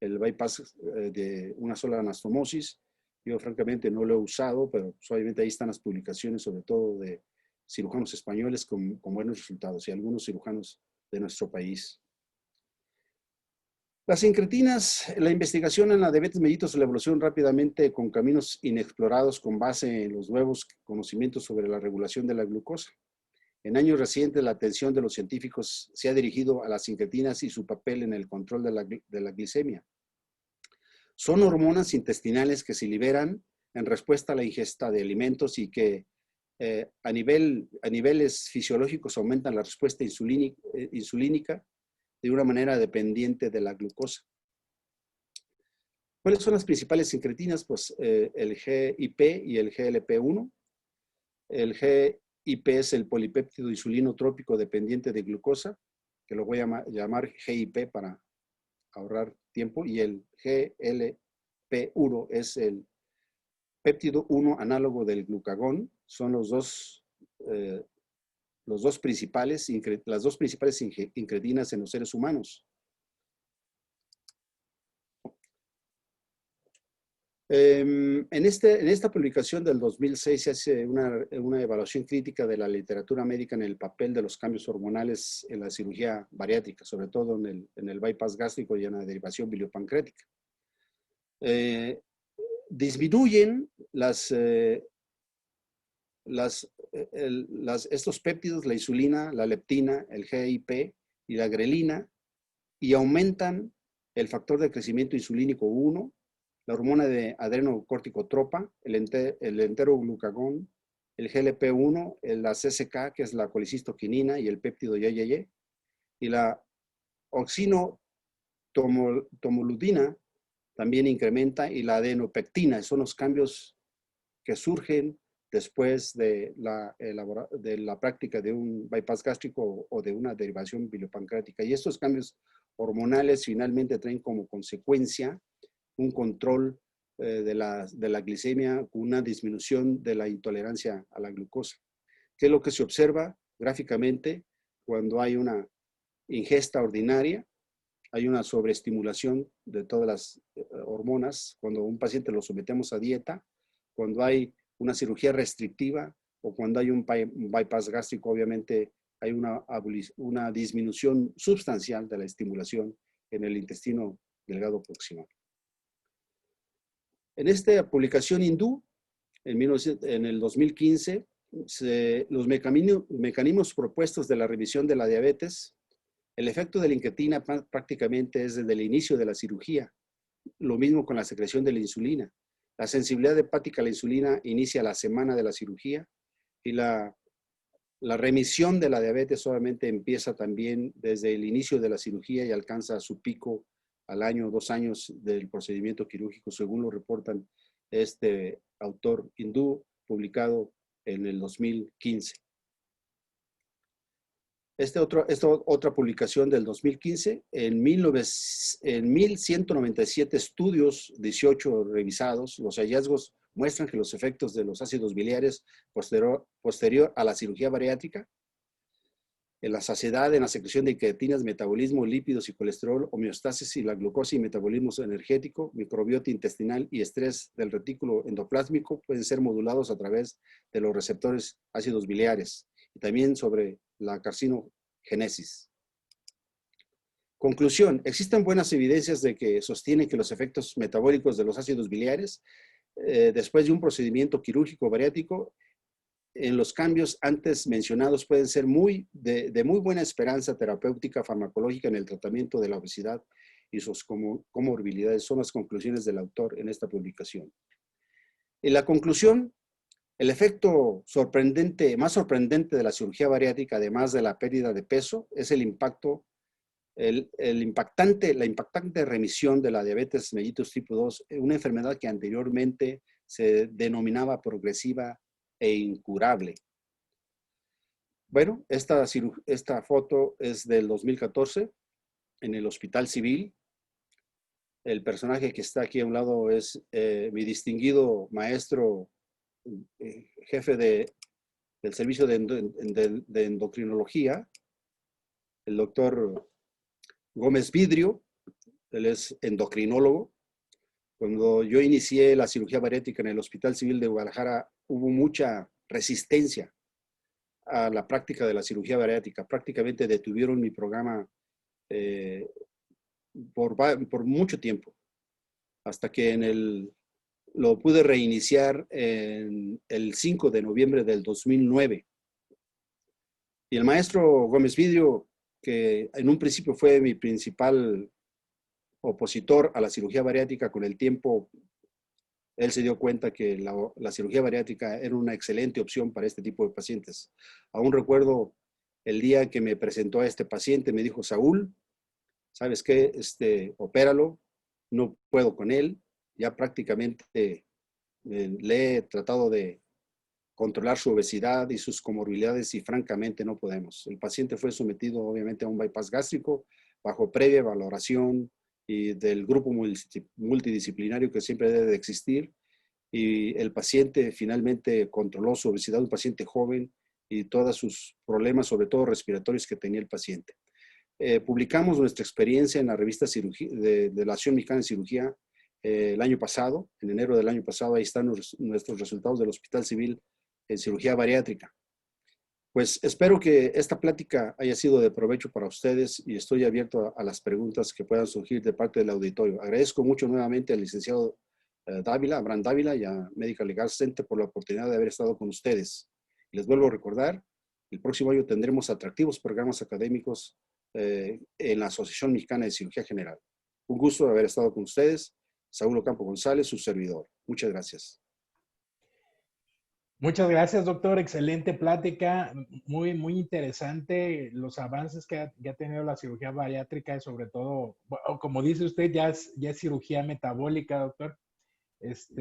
el bypass de una sola anastomosis. Yo francamente no lo he usado, pero obviamente ahí están las publicaciones, sobre todo de cirujanos españoles con buenos resultados y algunos cirujanos de nuestro país. Las incretinas, la investigación en la diabetes mellitus, la evolución rápidamente con caminos inexplorados con base en los nuevos conocimientos sobre la regulación de la glucosa. En años recientes, la atención de los científicos se ha dirigido a las incretinas y su papel en el control de la glicemia. Son hormonas intestinales que se liberan en respuesta a la ingesta de alimentos y que a niveles fisiológicos aumentan la respuesta insulínica de una manera dependiente de la glucosa. ¿Cuáles son las principales incretinas? Pues el GIP y el GLP-1. El GIP es el polipéptido insulinotrópico dependiente de glucosa, que lo voy a llamar GIP para ahorrar tiempo, y el GLP-1 es el péptido 1 análogo del glucagón. Son las dos principales incretinas en los seres humanos. En esta publicación del 2006 se hace una evaluación crítica de la literatura médica en el papel de los cambios hormonales en la cirugía bariátrica, sobre todo en el bypass gástrico y en la derivación biliopancreática. disminuyen estos péptidos, la insulina, la leptina, el GIP y la grelina, y aumentan el factor de crecimiento insulínico 1, la hormona de adrenocorticotropa, el enteroglucagón, el GLP-1, la CCK, que es la colicistoquinina, y el péptido YYY, y la oxinotomoludina también incrementa, y la adenopectina. Son los cambios que surgen después de la práctica de un bypass gástrico o de una derivación biliopancreática. Y estos cambios hormonales finalmente traen como consecuencia un control de la glicemia, una disminución de la intolerancia a la glucosa, que es lo que se observa gráficamente cuando hay una ingesta ordinaria, hay una sobreestimulación de todas las hormonas, cuando un paciente lo sometemos a dieta, cuando hay una cirugía restrictiva o cuando hay un bypass gástrico, obviamente hay una disminución sustancial de la estimulación en el intestino delgado proximal. En esta publicación hindú, en el 2015, los mecanismos propuestos de la revisión de la diabetes, el efecto de la incretina prácticamente es desde el inicio de la cirugía. Lo mismo con la secreción de la insulina. La sensibilidad hepática a la insulina inicia la semana de la cirugía y la remisión de la diabetes obviamente empieza también desde el inicio de la cirugía y alcanza su pico al año o 2 años del procedimiento quirúrgico, según lo reportan este autor hindú, publicado en el 2015. Esta otra publicación del 2015, en 1197 estudios, 18 revisados, los hallazgos muestran que los efectos de los ácidos biliares posterior a la cirugía bariátrica, en la saciedad, en la secreción de creatinas, metabolismo, lípidos y colesterol, homeostasis y la glucosa y metabolismo energético, microbiota intestinal y estrés del retículo endoplásmico pueden ser modulados a través de los receptores ácidos biliares y también sobre la carcinogénesis. Conclusión, existen buenas evidencias de que sostienen que los efectos metabólicos de los ácidos biliares después de un procedimiento quirúrgico bariátrico en los cambios antes mencionados pueden ser de muy buena esperanza terapéutica farmacológica en el tratamiento de la obesidad y sus comorbilidades. Son las conclusiones del autor en esta publicación. En la conclusión, el efecto más sorprendente de la cirugía bariátrica, además de la pérdida de peso, es la impactante remisión de la diabetes mellitus tipo 2, una enfermedad que anteriormente se denominaba progresiva e incurable. Bueno, esta foto es del 2014 en el Hospital Civil. El personaje que está aquí a un lado es mi distinguido maestro, jefe del servicio de endocrinología, el doctor Gómez Vidrio. Él es endocrinólogo. Cuando yo inicié la cirugía bariátrica en el Hospital Civil de Guadalajara, hubo mucha resistencia a la práctica de la cirugía bariátrica. Prácticamente detuvieron mi programa por mucho tiempo, hasta que lo pude reiniciar en el 5 de noviembre del 2009. Y el maestro Gómez Vidrio, que en un principio fue mi principal opositor a la cirugía bariátrica, con el tiempo él se dio cuenta que la cirugía bariátrica era una excelente opción para este tipo de pacientes. Aún recuerdo el día que me presentó a este paciente, me dijo: Saúl, ¿sabes qué? Opéralo, no puedo con él. Ya prácticamente le he tratado de controlar su obesidad y sus comorbilidades y francamente no podemos. El paciente fue sometido obviamente a un bypass gástrico bajo previa valoración y del grupo multidisciplinario que siempre debe de existir, y el paciente finalmente controló su obesidad, un paciente joven, y todos sus problemas, sobre todo respiratorios, que tenía el paciente. Publicamos nuestra experiencia en la revista de la Asociación Mexicana de Cirugía el año pasado, en enero del año pasado. Ahí están nuestros resultados del Hospital Civil en cirugía bariátrica. Pues espero que esta plática haya sido de provecho para ustedes y estoy abierto a las preguntas que puedan surgir de parte del auditorio. Agradezco mucho nuevamente al licenciado Dávila, Abraham Dávila y a Medical Legal Center por la oportunidad de haber estado con ustedes. Les vuelvo a recordar, el próximo año tendremos atractivos programas académicos en la Asociación Mexicana de Cirugía General. Un gusto haber estado con ustedes. Saúl Ocampo González, su servidor. Muchas gracias. Muchas gracias, doctor. Excelente plática, muy interesante los avances que ha tenido la cirugía bariátrica y sobre todo, como dice usted, ya es cirugía metabólica, doctor.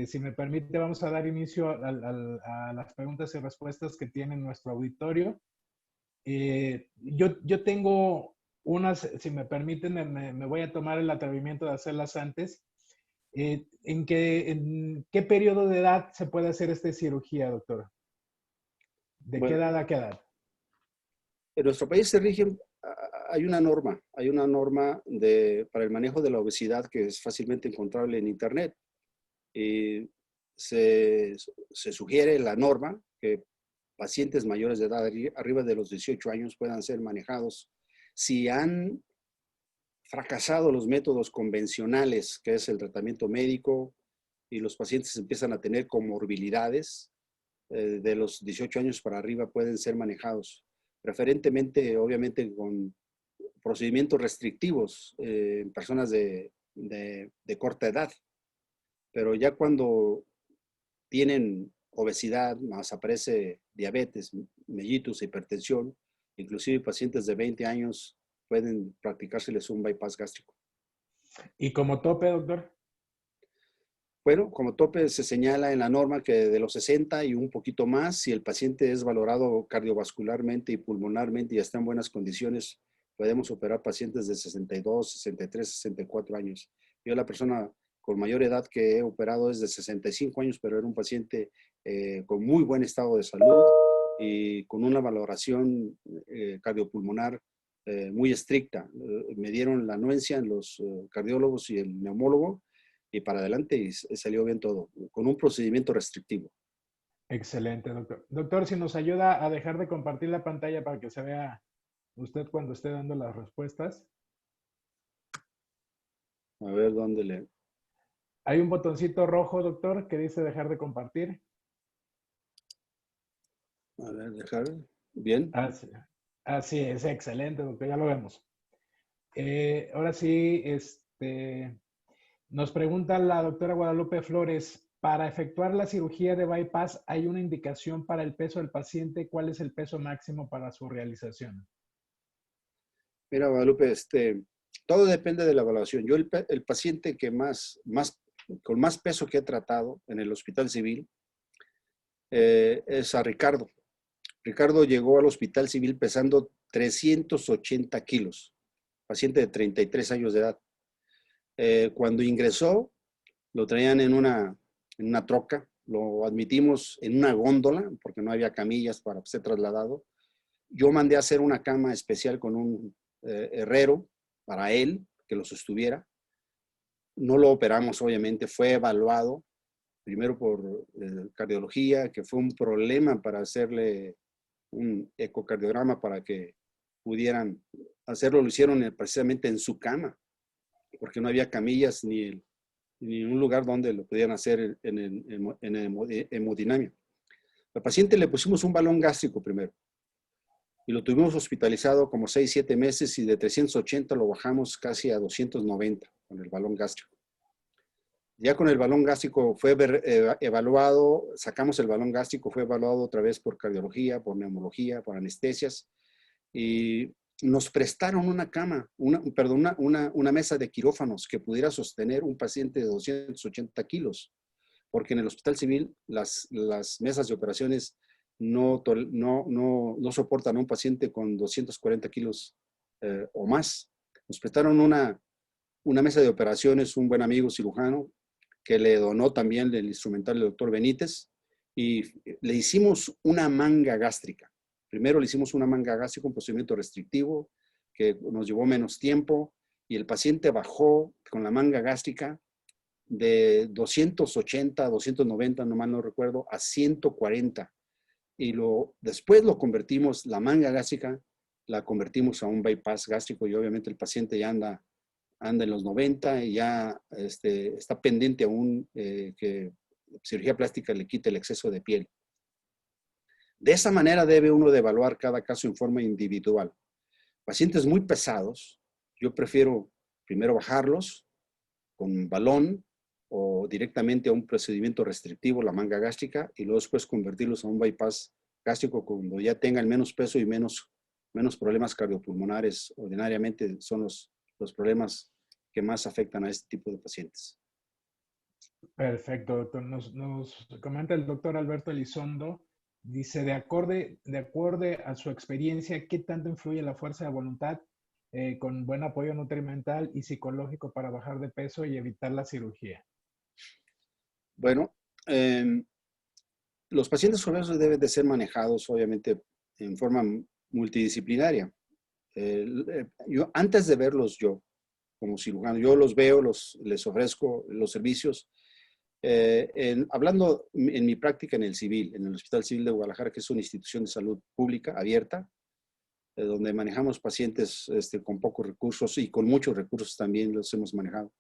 Si me permite, vamos a dar inicio a las preguntas y respuestas que tiene nuestro auditorio. Yo tengo unas, si me permiten, me voy a tomar el atrevimiento de hacerlas antes. ¿En qué periodo de edad se puede hacer esta cirugía, doctor? ¿De qué Bueno, edad a qué edad? en nuestro país se rige, hay una norma para el manejo de la obesidad que es fácilmente encontrable en Internet. Y se sugiere la norma que pacientes mayores de edad, arriba de los 18 años, puedan ser manejados si han fracasado los métodos convencionales, que es el tratamiento médico, y los pacientes empiezan a tener comorbilidades, de los 18 años para arriba pueden ser manejados, preferentemente, obviamente, con procedimientos restrictivos en personas de corta edad. Pero ya cuando tienen obesidad, más aparece diabetes, mellitus, hipertensión, inclusive pacientes de 20 años pueden practicárseles un bypass gástrico. ¿Y como tope, doctor? Bueno, como tope se señala en la norma que de los 60 y un poquito más, si el paciente es valorado cardiovascularmente y pulmonarmente y está en buenas condiciones, podemos operar pacientes de 62, 63, 64 años. Yo la persona con mayor edad que he operado es de 65 años, pero era un paciente con muy buen estado de salud y con una valoración cardiopulmonar muy estricta. Me dieron la anuencia en los cardiólogos y el neumólogo y para adelante y salió bien todo, con un procedimiento restrictivo. Excelente, doctor. Doctor, si nos ayuda a dejar de compartir la pantalla para que se vea usted cuando esté dando las respuestas. A ver dónde le... Hay un botoncito rojo, doctor, que dice dejar de compartir. A ver, dejar. Bien. Así es, excelente, doctor, ya lo vemos. Ahora sí, nos pregunta la doctora Guadalupe Flores, para efectuar la cirugía de bypass, ¿hay una indicación para el peso del paciente? ¿Cuál es el peso máximo para su realización? Mira, Guadalupe, todo depende de la evaluación. Yo el paciente que con más peso que he tratado en el Hospital Civil es a Ricardo. Ricardo llegó al Hospital Civil pesando 380 kilos, paciente de 33 años de edad. Cuando ingresó, lo traían en una troca, lo admitimos en una góndola, porque no había camillas para ser trasladado. Yo mandé a hacer una cama especial con un herrero para él, que lo sostuviera. No lo operamos, obviamente, fue evaluado primero por cardiología, que fue un problema para hacerle un ecocardiograma para que pudieran hacerlo. Lo hicieron precisamente en su cama, porque no había camillas ni un lugar donde lo pudieran hacer en hemodinamia. Al paciente le pusimos un balón gástrico primero y lo tuvimos hospitalizado como 6, 7 meses y de 380 lo bajamos casi a 290 con el balón gástrico. Ya con el balón gástrico fue evaluado, sacamos el balón gástrico, fue evaluado otra vez por cardiología, por neumología, por anestesias y nos prestaron una cama, una mesa de quirófanos que pudiera sostener un paciente de 280 kilos, porque en el Hospital Civil las mesas de operaciones no soportan a un paciente con 240 kilos o más. Nos prestaron una mesa de operaciones, un buen amigo cirujano, que le donó también el instrumental del doctor Benítez, y le hicimos una manga gástrica. Primero le hicimos una manga gástrica, un procedimiento restrictivo, que nos llevó menos tiempo, y el paciente bajó con la manga gástrica de 280, 290, no mal no recuerdo, a 140. Y después lo convertimos, la manga gástrica, la convertimos a un bypass gástrico y obviamente el paciente ya anda anda en los 90 y ya está pendiente aún que cirugía plástica le quite el exceso de piel. De esa manera debe uno de evaluar cada caso en forma individual. Pacientes muy pesados, yo prefiero primero bajarlos con balón o directamente a un procedimiento restrictivo, la manga gástrica, y luego después convertirlos a un bypass gástrico cuando ya tengan menos peso y menos problemas cardiopulmonares. Ordinariamente son los problemas que más afectan a este tipo de pacientes. Perfecto, doctor. Nos comenta el doctor Alberto Elizondo. Dice, de acuerdo a su experiencia, ¿qué tanto influye la fuerza de voluntad con buen apoyo nutrimental y psicológico para bajar de peso y evitar la cirugía? Bueno, los pacientes obesos deben de ser manejados, obviamente, en forma multidisciplinaria. Yo, antes de verlos yo, como cirujano, yo los veo, les ofrezco los servicios. Hablando en mi práctica en el civil, en el Hospital Civil de Guadalajara, que es una institución de salud pública abierta, donde manejamos pacientes con pocos recursos y con muchos recursos también los hemos manejado.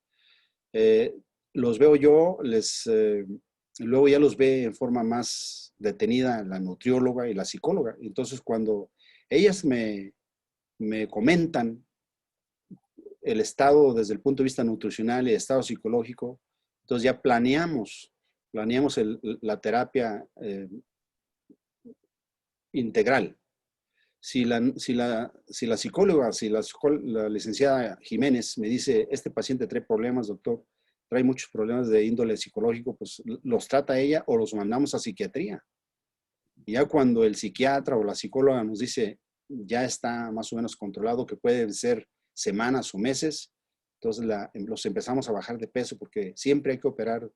Los veo yo, luego ya los ve en forma más detenida la nutrióloga y la psicóloga. Entonces, cuando ellas me comentan el estado desde el punto de vista nutricional y el estado psicológico, entonces ya planeamos la terapia integral. Si la psicóloga, la licenciada Jiménez me dice, este paciente trae problemas, doctor, trae muchos problemas de índole psicológico, pues los trata ella o los mandamos a psiquiatría. Y ya cuando el psiquiatra o la psicóloga nos dice, ya está más o menos controlado, que pueden ser semanas o meses, entonces los empezamos a bajar de peso porque siempre hay que operar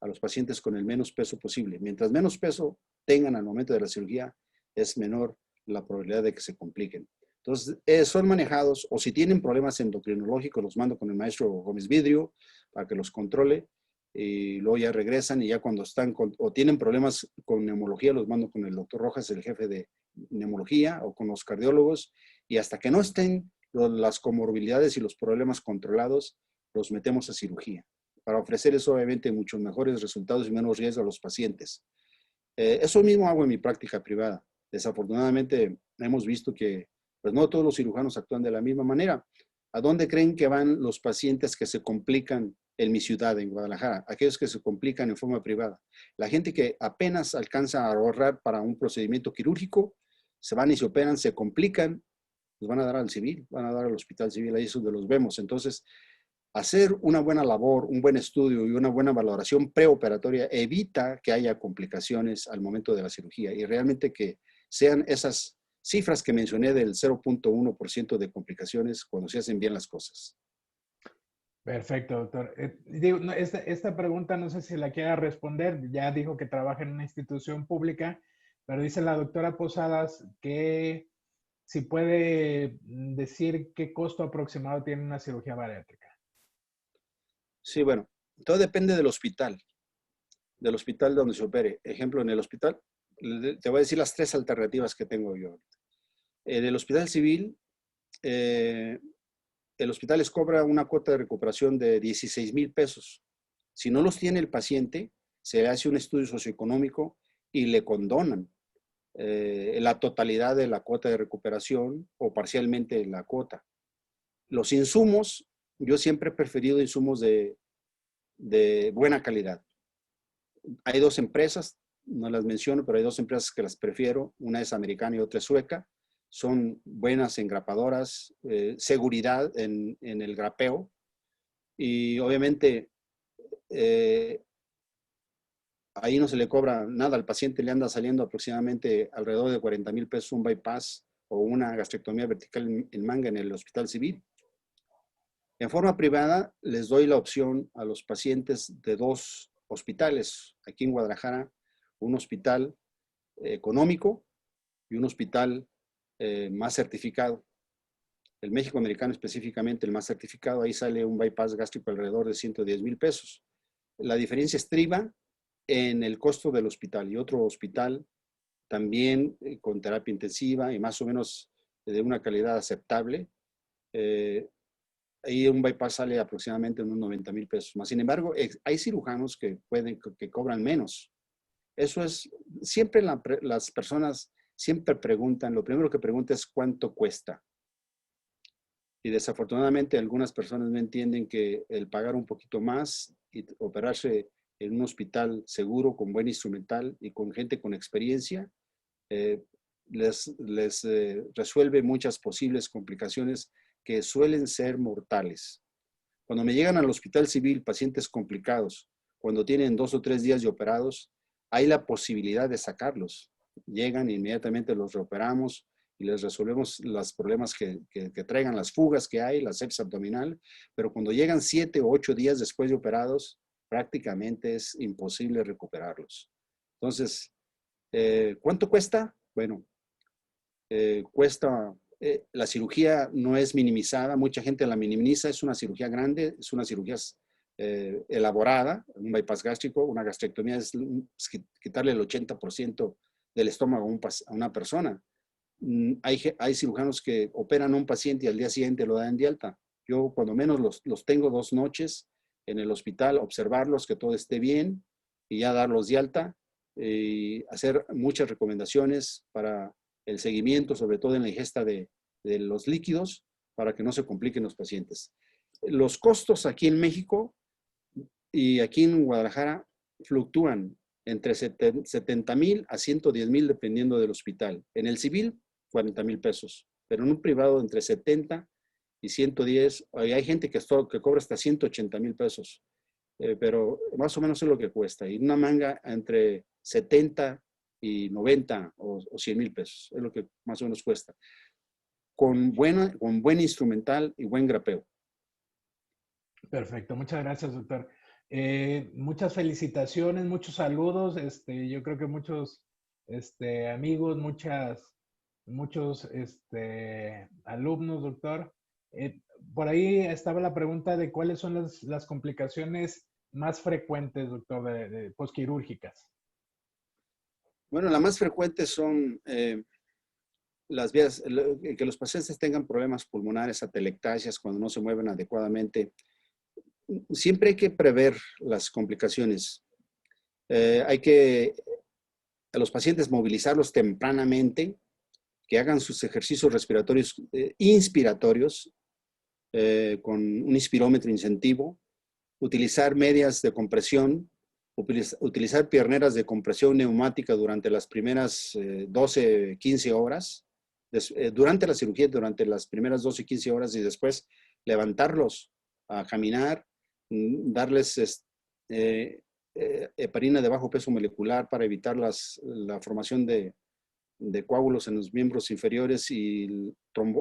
a los pacientes con el menos peso posible. Mientras menos peso tengan al momento de la cirugía, es menor la probabilidad de que se compliquen. Entonces, son manejados, o si tienen problemas endocrinológicos, los mando con el maestro Gómez Vidrio para que los controle, y luego ya regresan y ya cuando están o tienen problemas con neumología, los mando con el doctor Rojas, el jefe de neumología, o con los cardiólogos, y hasta que no estén las comorbilidades y los problemas controlados, los metemos a cirugía, para ofrecer eso obviamente muchos mejores resultados y menos riesgo a los pacientes. Eso mismo hago en mi práctica privada. Desafortunadamente hemos visto que pues no todos los cirujanos actúan de la misma manera. ¿A dónde creen que van los pacientes que se complican en mi ciudad, en Guadalajara? Aquellos que se complican en forma privada. La gente que apenas alcanza a ahorrar para un procedimiento quirúrgico, se van y se operan, se complican, pues van a dar al civil, van a dar al hospital civil, ahí es donde los vemos. Entonces, hacer una buena labor, un buen estudio y una buena valoración preoperatoria evita que haya complicaciones al momento de la cirugía y realmente que sean esas cifras que mencioné del 0.1% de complicaciones cuando se hacen bien las cosas. Perfecto, doctor. Esta pregunta no sé si la quiera responder. Ya dijo que trabaja en una institución pública, pero dice la doctora Posadas que si puede decir qué costo aproximado tiene una cirugía bariátrica. Sí, bueno, todo depende del hospital donde se opere. Ejemplo, en el hospital, te voy a decir las 3 alternativas que tengo yo. En el hospital civil, el hospital les cobra una cuota de recuperación de 16,000 pesos. Si no los tiene el paciente, se le hace un estudio socioeconómico y le condonan la totalidad de la cuota de recuperación o parcialmente la cuota. Los insumos, yo siempre he preferido insumos de buena calidad. Hay 2 empresas, no las menciono, pero hay 2 empresas que las prefiero. Una es americana y otra es sueca. Son buenas engrapadoras, seguridad en el grapeo. Y obviamente ahí no se le cobra nada. Al paciente le anda saliendo aproximadamente alrededor de 40,000 pesos un bypass o una gastrectomía vertical en manga en el hospital civil. En forma privada, les doy la opción a los pacientes de 2 hospitales. Aquí en Guadalajara, un hospital económico y un hospital más certificado. El México Americano específicamente, el más certificado, ahí sale un bypass gástrico alrededor de 110,000 pesos. La diferencia estriba en el costo del hospital y otro hospital también con terapia intensiva y más o menos de una calidad aceptable. ahí un bypass sale aproximadamente unos 90,000 pesos más. Sin embargo, hay cirujanos que que cobran menos. Eso es, siempre las personas siempre preguntan, lo primero que preguntan es cuánto cuesta. Y desafortunadamente algunas personas no entienden que el pagar un poquito más y operarse en un hospital seguro, con buen instrumental y con gente con experiencia, eh, les resuelve muchas posibles complicaciones que suelen ser mortales. Cuando me llegan al hospital civil pacientes complicados, cuando tienen 2 o 3 días de operados, hay la posibilidad de sacarlos. Llegan e inmediatamente los reoperamos y les resolvemos los problemas que traigan, las fugas que hay, la sepsis abdominal, pero cuando llegan 7 o 8 días después de operados, prácticamente es imposible recuperarlos. Entonces, ¿cuánto cuesta? Bueno, cuesta, la cirugía no es minimizada, mucha gente la minimiza, es una cirugía grande, es una cirugía elaborada, un bypass gástrico, una gastrectomía es quitarle el 80% del estómago a una persona. Hay cirujanos que operan a un paciente y al día siguiente lo dan de alta. Yo cuando menos los tengo 2 noches en el hospital, observarlos, que todo esté bien y ya darlos de alta y hacer muchas recomendaciones para el seguimiento, sobre todo en la ingesta de los líquidos, para que no se compliquen los pacientes. Los costos aquí en México y aquí en Guadalajara fluctúan entre 70,000 a 110,000 dependiendo del hospital. En el civil, 40,000 pesos, pero en un privado entre 70 y 110, hay gente que cobra hasta 180,000 pesos, pero más o menos es lo que cuesta. Y una manga entre 70 y 90 o 100,000 pesos, es lo que más o menos cuesta. Con buen instrumental y buen grapeo. Perfecto, muchas gracias, doctor. Muchas felicitaciones, muchos saludos. Yo creo que muchos amigos, muchos alumnos, doctor. Por ahí estaba la pregunta de cuáles son las complicaciones más frecuentes, doctor, de posquirúrgicas. Bueno, la más frecuente son las vías, que los pacientes tengan problemas pulmonares, atelectasias, cuando no se mueven adecuadamente. Siempre hay que prever las complicaciones. Hay que a los pacientes movilizarlos tempranamente, que hagan sus ejercicios respiratorios inspiratorios con un inspirómetro incentivo, utilizar medias de compresión, utilizar pierneras de compresión neumática durante las primeras 12, 15 horas, durante la cirugía, durante las primeras 12, 15 horas y después levantarlos a caminar, darles heparina de bajo peso molecular para evitar la formación de coágulos en los miembros inferiores y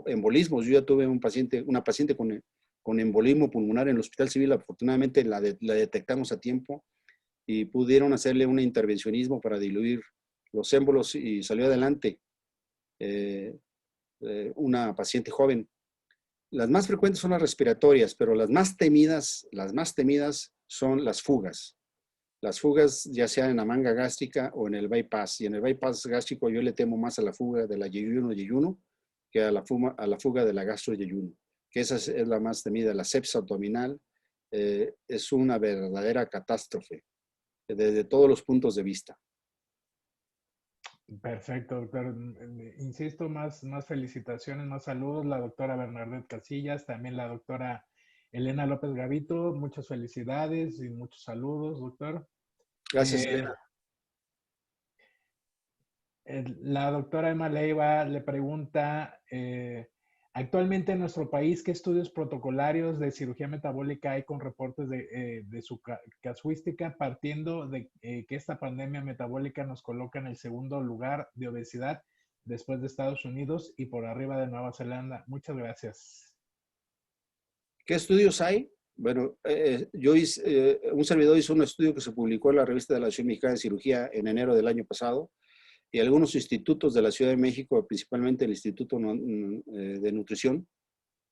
embolismos. Yo ya tuve una paciente con embolismo pulmonar en el Hospital Civil. Afortunadamente la detectamos a tiempo y pudieron hacerle un intervencionismo para diluir los émbolos y salió adelante una paciente joven. Las más frecuentes son las respiratorias, pero las más temidas son las fugas. Las fugas, ya sea en la manga gástrica o en el bypass. Y en el bypass gástrico yo le temo más a la fuga de la yeyuno que a la fuga de la gastroyeyuno, que esa es la más temida. La sepsis abdominal es una verdadera catástrofe desde todos los puntos de vista. Perfecto, doctor. Insisto, más felicitaciones, más saludos. La doctora Bernadette Casillas, también la doctora Elena López Gavito, muchas felicidades y muchos saludos, doctor. Gracias, Elena. La doctora Emma Leiva le pregunta, actualmente en nuestro país, ¿qué estudios protocolarios de cirugía metabólica hay con reportes de su casuística, partiendo de que esta pandemia metabólica nos coloca en el segundo lugar de obesidad después de Estados Unidos y por arriba de Nueva Zelanda? Muchas gracias. ¿Qué estudios hay? Bueno, un servidor hizo un estudio que se publicó en la revista de la Asociación Mexicana de Cirugía en enero del año pasado, y algunos institutos de la Ciudad de México, principalmente el Instituto de Nutrición,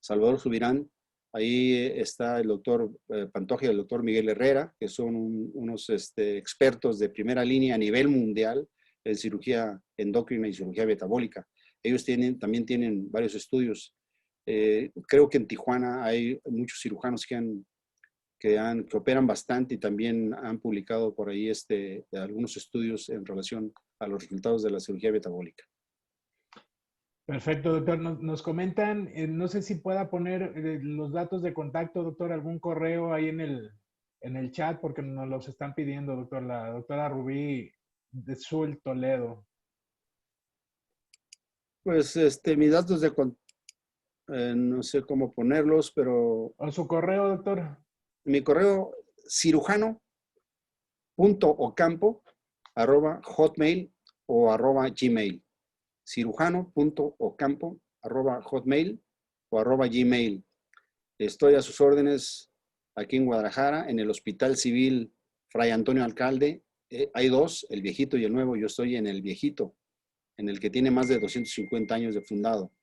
Salvador Subirán. Ahí está el doctor Pantoja y el doctor Miguel Herrera, que son unos expertos de primera línea a nivel mundial en cirugía endocrina y cirugía metabólica. Ellos también tienen varios estudios. Creo que en Tijuana hay muchos cirujanos que operan bastante y también han publicado por ahí algunos estudios en relación a los resultados de la cirugía metabólica. Perfecto, doctor. Nos comentan, no sé si pueda poner los datos de contacto, doctor, algún correo ahí en el chat, porque nos los están pidiendo, doctor, la doctora Rubí de Sul Toledo. Pues mis datos no sé cómo ponerlos, pero ¿O su correo, doctor? mi correo cirujano.ocampo@hotmail o @gmail. cirujano.ocampo@hotmail o @gmail. Estoy a sus órdenes aquí en Guadalajara, en el Hospital Civil Fray Antonio Alcalde. Hay dos, el viejito y el nuevo. Yo estoy en el viejito, en el que tiene más de 250 años de fundado.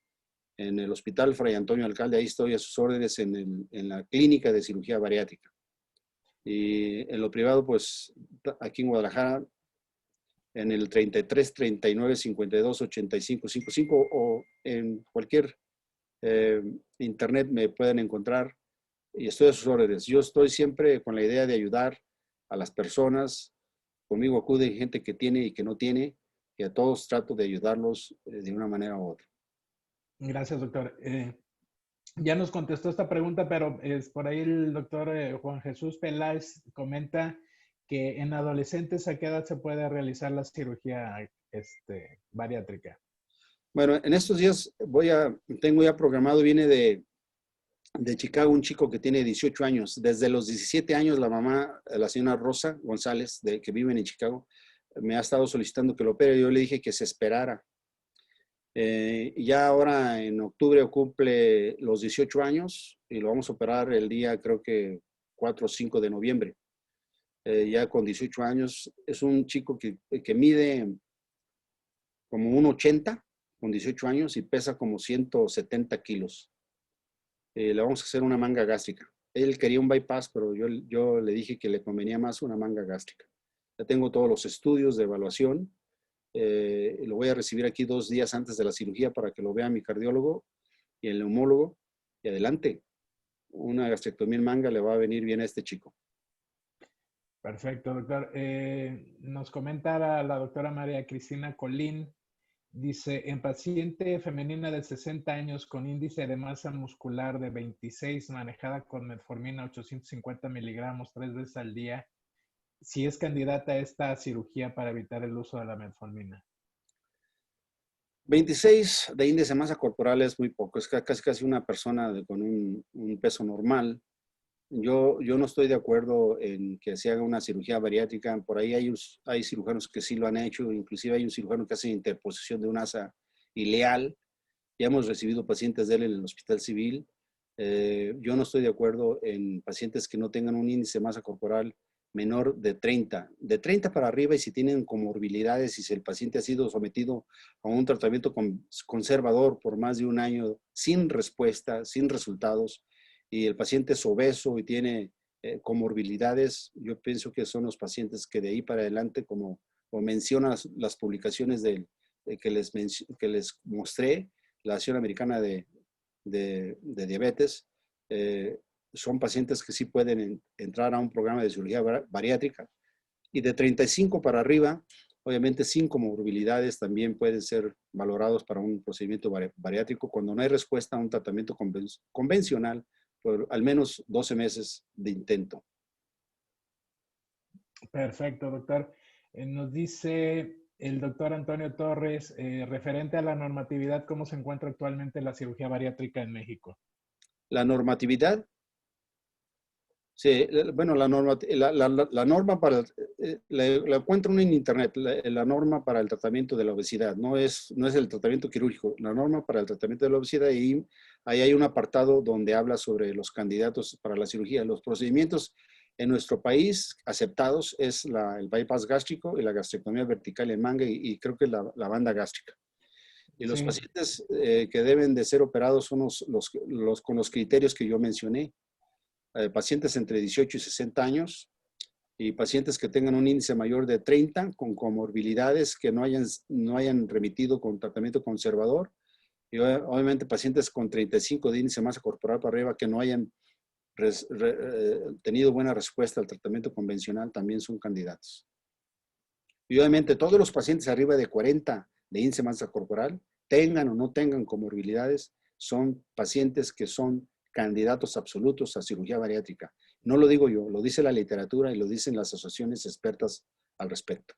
En el Hospital Fray Antonio Alcalde, ahí estoy a sus órdenes en la clínica de cirugía bariátrica. Y en lo privado, pues aquí en Guadalajara, en el 33 39 52 85 55 o en cualquier internet me pueden encontrar y estoy a sus órdenes. Yo estoy siempre con la idea de ayudar a las personas. Conmigo acude gente que tiene y que no tiene, y a todos trato de ayudarlos de una manera u otra. Gracias, doctor. Ya nos contestó esta pregunta, pero es por ahí el doctor Juan Jesús Peláez comenta que en adolescentes a qué edad se puede realizar la cirugía bariátrica. Bueno, en estos días tengo ya programado, viene de Chicago un chico que tiene 18 años. Desde los 17 años la mamá, la señora Rosa González, que vive en Chicago, me ha estado solicitando que lo opere. Yo le dije que se esperara. Ya ahora en octubre cumple los 18 años y lo vamos a operar el día, creo que 4 o 5 de noviembre. Ya con 18 años, es un chico que mide como 1,80 con 18 años y pesa como 170 kilos. Le vamos a hacer una manga gástrica. Él quería un bypass, pero yo le dije que le convenía más una manga gástrica. Ya tengo todos los estudios de evaluación. Lo voy a recibir aquí 2 días antes de la cirugía para que lo vea mi cardiólogo y el neumólogo. Y adelante, una gastrectomía en manga le va a venir bien a este chico. Perfecto, doctor. Nos comenta la doctora María Cristina Colín. Dice, en paciente femenina de 60 años con índice de masa muscular de 26, manejada con metformina 850 miligramos 3 veces al día, si es candidata a esta cirugía para evitar el uso de la metformina. 26 de índice de masa corporal es muy poco, es casi una persona con un peso normal. Yo no estoy de acuerdo en que se haga una cirugía bariátrica. Por ahí hay cirujanos que sí lo han hecho, inclusive hay un cirujano que hace interposición de un asa ileal. Ya hemos recibido pacientes de él en el Hospital Civil. Yo no estoy de acuerdo en pacientes que no tengan un índice de masa corporal menor de 30. De 30 para arriba, y si tienen comorbilidades y si el paciente ha sido sometido a un tratamiento conservador por más de un año sin respuesta, sin resultados, y el paciente es obeso y tiene comorbilidades, yo pienso que son los pacientes que de ahí para adelante, como mencionan las publicaciones que les mostré, la Asociación Americana de Diabetes, son pacientes que sí pueden entrar a un programa de cirugía bariátrica. Y de 35 para arriba, obviamente sin comorbilidades, también pueden ser valorados para un procedimiento bariátrico cuando no hay respuesta a un tratamiento convencional por al menos 12 meses de intento. Perfecto, doctor. Nos dice el doctor Antonio Torres, referente a la normatividad, ¿cómo se encuentra actualmente la cirugía bariátrica en México? La normatividad, sí, bueno, la norma para, la encuentro en internet, la norma para el tratamiento de la obesidad, no es el tratamiento quirúrgico, la norma para el tratamiento de la obesidad, y ahí hay un apartado donde habla sobre los candidatos para la cirugía. Los procedimientos en nuestro país aceptados es el bypass gástrico y la gastrectomía vertical en manga y creo que la banda gástrica. Y los pacientes que deben de ser operados son los con los criterios que yo mencioné. Pacientes entre 18 y 60 años y pacientes que tengan un índice mayor de 30 con comorbilidades que no hayan remitido con tratamiento conservador Y obviamente pacientes con 35 de índice de masa corporal para arriba que no hayan tenido buena respuesta al tratamiento convencional también son candidatos. Y obviamente todos los pacientes arriba de 40 de índice de masa corporal, tengan o no tengan comorbilidades, son pacientes que son candidatos absolutos a cirugía bariátrica. No lo digo yo, lo dice la literatura y lo dicen las asociaciones expertas al respecto.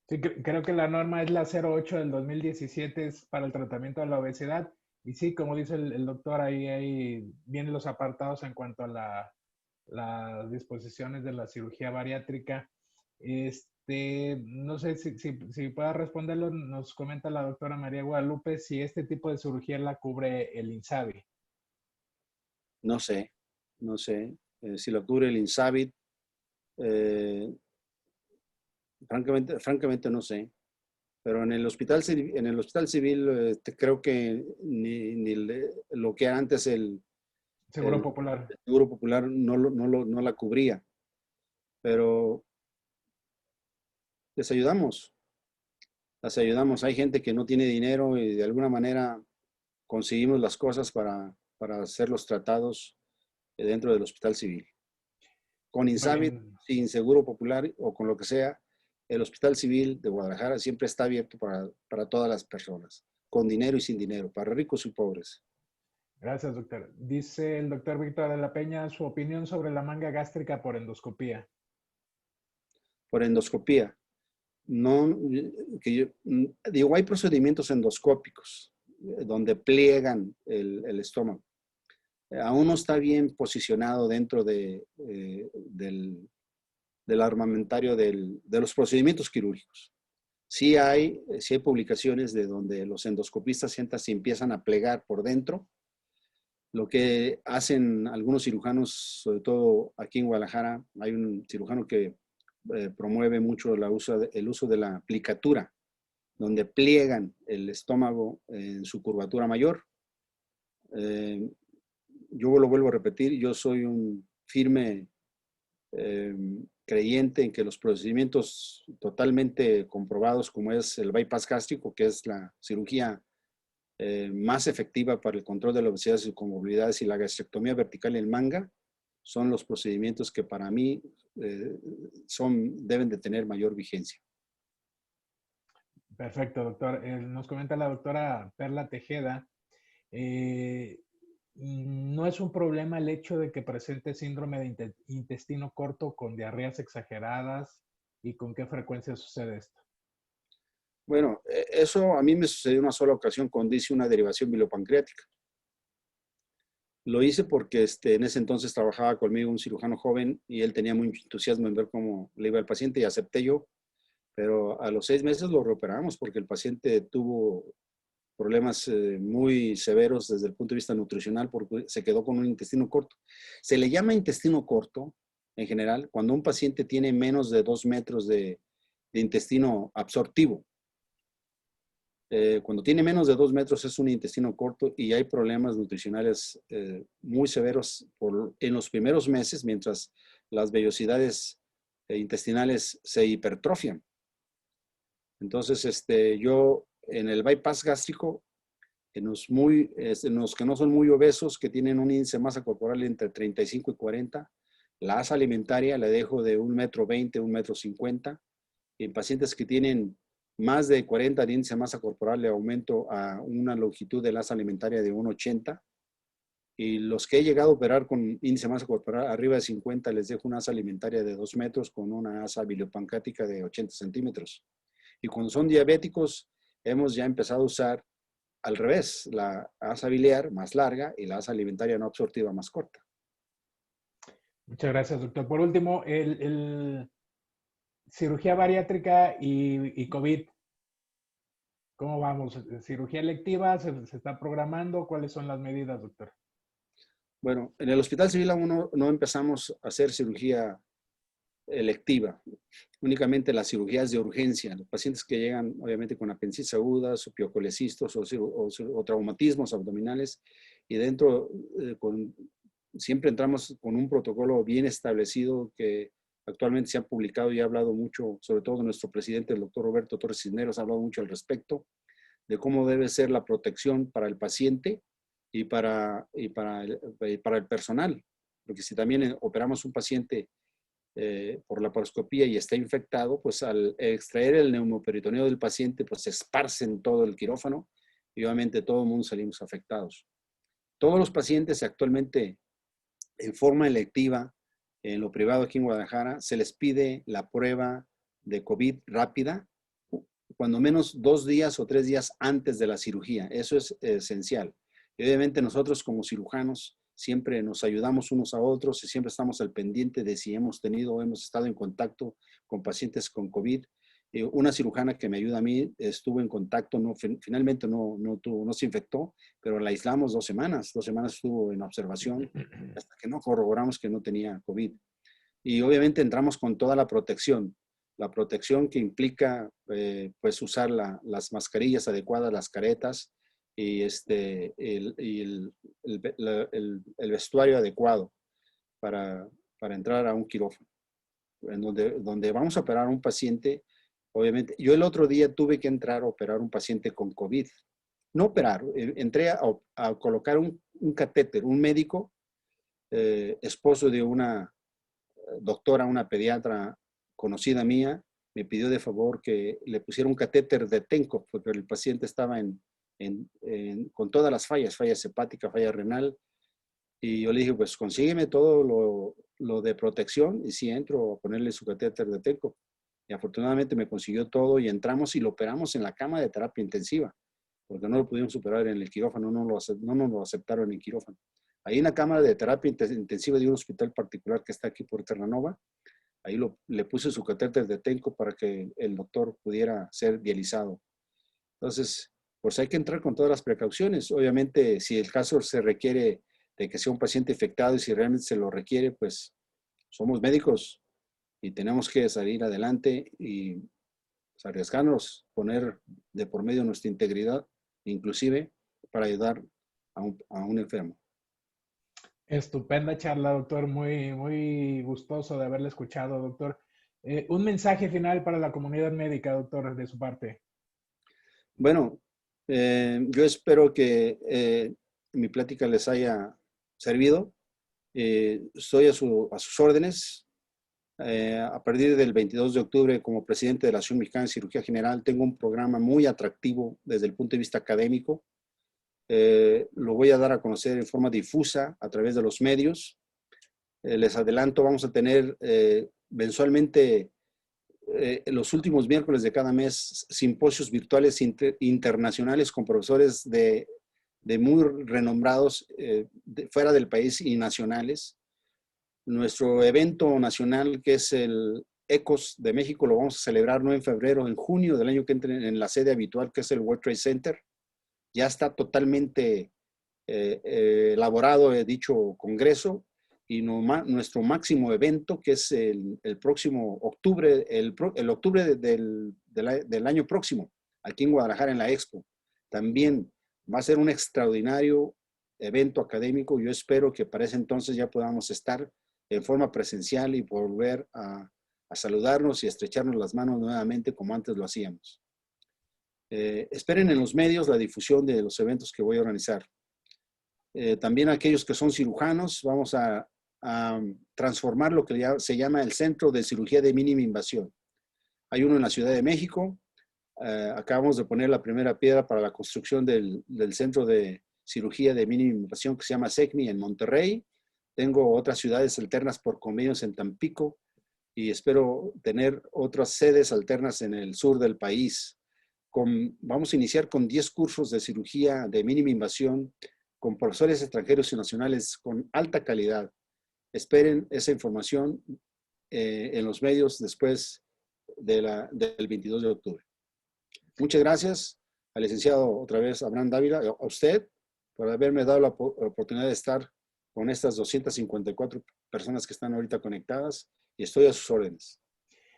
Sí, creo que la norma es la 08 del 2017, es para el tratamiento de la obesidad. Y sí, como dice el doctor, ahí vienen los apartados en cuanto a las disposiciones de la cirugía bariátrica. No sé si pueda responderlo, nos comenta la doctora María Guadalupe si este tipo de cirugía la cubre el INSABI. No sé, no sé. Si lo cubre el INSABI, francamente no sé. Pero en el hospital civil creo que ni lo que era antes Seguro el Popular. Seguro Popular no la cubría. Pero les ayudamos, las ayudamos. Hay gente que no tiene dinero y de alguna manera conseguimos las cosas para hacer los tratados dentro del hospital civil. Con Muy INSABI, bien. sin Seguro Popular o con lo que sea, el Hospital Civil de Guadalajara siempre está abierto para todas las personas, con dinero y sin dinero, para ricos y pobres. Gracias, doctor. Dice el doctor Víctor de la Peña su opinión sobre la manga gástrica por endoscopía. Por endoscopía. No, digo, hay procedimientos endoscópicos donde pliegan el estómago. Aún no está bien posicionado dentro del armamentario de los procedimientos quirúrgicos. Sí hay publicaciones de donde los endoscopistas se empiezan a plegar por dentro. Lo que hacen algunos cirujanos, sobre todo aquí en Guadalajara, hay un cirujano que promueve mucho el uso de la plicatura, donde pliegan el estómago en su curvatura mayor. Yo lo vuelvo a repetir, yo soy un firme creyente en que los procedimientos totalmente comprobados, como es el bypass gástrico, que es la cirugía más efectiva para el control de la obesidad y comorbilidades, y la gastrectomía vertical en manga, son los procedimientos que para mí deben de tener mayor vigencia. Perfecto, doctor. Nos comenta la doctora Perla Tejeda. No es un problema el hecho de que presente síndrome de intestino corto con diarreas exageradas y con qué frecuencia sucede esto. Bueno, eso a mí me sucedió una sola ocasión cuando hice una derivación bilopancreática. Lo hice porque en ese entonces trabajaba conmigo un cirujano joven y él tenía mucho entusiasmo en ver cómo le iba el paciente y acepté yo, pero a los 6 meses lo reoperamos porque el paciente tuvo problemas muy severos desde el punto de vista nutricional porque se quedó con un intestino corto. Se le llama intestino corto en general cuando un paciente tiene menos de 2 metros de intestino absortivo. Cuando tiene menos de 2 metros es un intestino corto y hay problemas nutricionales muy severos en los primeros meses mientras las vellosidades intestinales se hipertrofian. Entonces, yo en el bypass gástrico, en los que no son muy obesos, que tienen un índice de masa corporal entre 35 y 40, la asa alimentaria la dejo de 1,20 m, 1,50 m. En pacientes que tienen más de 40 de índice de masa corporal, le aumento a una longitud de la asa alimentaria de 1,80 m. Y los que he llegado a operar con índice de masa corporal arriba de 50, les dejo una asa alimentaria de 2 metros con una asa biliopancreática de 80 centímetros. Y cuando son diabéticos, hemos ya empezado a usar al revés, la asa biliar más larga y la asa alimentaria no absortiva más corta. Muchas gracias, doctor. Por último, cirugía bariátrica y COVID. ¿Cómo vamos? ¿Cirugía electiva? ¿Se está programando? ¿Cuáles son las medidas, doctor? Bueno, en el Hospital Civil aún no empezamos a hacer cirugía electiva, únicamente las cirugías de urgencia, los pacientes que llegan obviamente con apendicitis agudas o piocolecistos o traumatismos abdominales, y dentro siempre entramos con un protocolo bien establecido que actualmente se ha publicado y ha hablado mucho, sobre todo nuestro presidente, el doctor Roberto Torres Cisneros, ha hablado mucho al respecto, de cómo debe ser la protección para el paciente y para el personal. Porque si también operamos un paciente por laparoscopía y está infectado, pues al extraer el neumoperitoneo del paciente, pues se esparce en todo el quirófano y obviamente todo el mundo salimos afectados. Todos los pacientes actualmente en forma electiva, en lo privado aquí en Guadalajara, se les pide la prueba de COVID rápida, cuando menos 2 días o 3 días antes de la cirugía. Eso es esencial. Y obviamente nosotros como cirujanos siempre nos ayudamos unos a otros y siempre estamos al pendiente de si hemos tenido o hemos estado en contacto con pacientes con COVID. Una cirujana que me ayuda a mí estuvo en contacto, finalmente no se infectó, pero la aislamos 2 semanas. 2 semanas estuvo en observación hasta que no corroboramos que no tenía COVID. Y obviamente entramos con toda la protección que implica pues usar las mascarillas adecuadas, las caretas y el vestuario adecuado para entrar a un quirófano, en donde vamos a operar a un paciente. Obviamente, yo el otro día tuve que entrar a operar un paciente con COVID. No operar, entré a colocar un catéter, un médico, esposo de una doctora, una pediatra conocida mía, me pidió de favor que le pusiera un catéter de Tenco, porque el paciente estaba con todas las fallas hepática, falla renal, y yo le dije, pues consígueme todo lo de protección, y si entro a ponerle su catéter de Tenco. Y afortunadamente me consiguió todo y entramos y lo operamos en la cama de terapia intensiva, porque no lo pudimos operar en el quirófano, no nos lo aceptaron en el quirófano. Ahí en la cámara de terapia intensiva de un hospital particular que está aquí por Terranova, ahí le puse su catéter de Tenco para que el doctor pudiera ser dializado. Entonces, pues hay que entrar con todas las precauciones. Obviamente, si el caso se requiere de que sea un paciente infectado y si realmente se lo requiere, pues somos médicos y tenemos que salir adelante y pues, arriesgarnos, poner de por medio nuestra integridad, inclusive para ayudar a un enfermo. Estupenda charla, doctor. Muy, muy gustoso de haberle escuchado, doctor. Un mensaje final para la comunidad médica, doctor, de su parte. Bueno, yo espero que mi plática les haya servido. Estoy a sus órdenes. A partir del 22 de octubre, como presidente de la Asociación Mexicana de Cirugía General, tengo un programa muy atractivo desde el punto de vista académico. Lo voy a dar a conocer en forma difusa a través de los medios. Les adelanto, vamos a tener mensualmente los últimos miércoles de cada mes simposios virtuales internacionales con profesores de muy renombrados fuera del país y nacionales. Nuestro evento nacional, que es el ECOS de México, lo vamos a celebrar no en febrero, en junio del año que entra en la sede habitual, que es el World Trade Center. Ya está totalmente elaborado dicho congreso y nuestro máximo evento, que es el próximo octubre, el octubre del año próximo, aquí en Guadalajara en la Expo. También va a ser un extraordinario evento académico. Yo espero que para ese entonces ya podamos estar en forma presencial y volver a saludarnos y estrecharnos las manos nuevamente como antes lo hacíamos. Esperen en los medios la difusión de los eventos que voy a organizar. También aquellos que son cirujanos, vamos a transformar lo que se llama el Centro de Cirugía de Mínima Invasión. Hay uno en la Ciudad de México. Acabamos de poner la primera piedra para la construcción del Centro de Cirugía de Mínima Invasión que se llama SECMI en Monterrey. Tengo otras ciudades alternas por convenios en Tampico y espero tener otras sedes alternas en el sur del país. Vamos a iniciar con 10 cursos de cirugía de mínima invasión con profesores extranjeros y nacionales con alta calidad. Esperen esa información en los medios después del 22 de octubre. Muchas gracias al licenciado otra vez Abraham Dávila, a usted por haberme dado la oportunidad de estar con estas 254 personas que están ahorita conectadas y estoy a sus órdenes.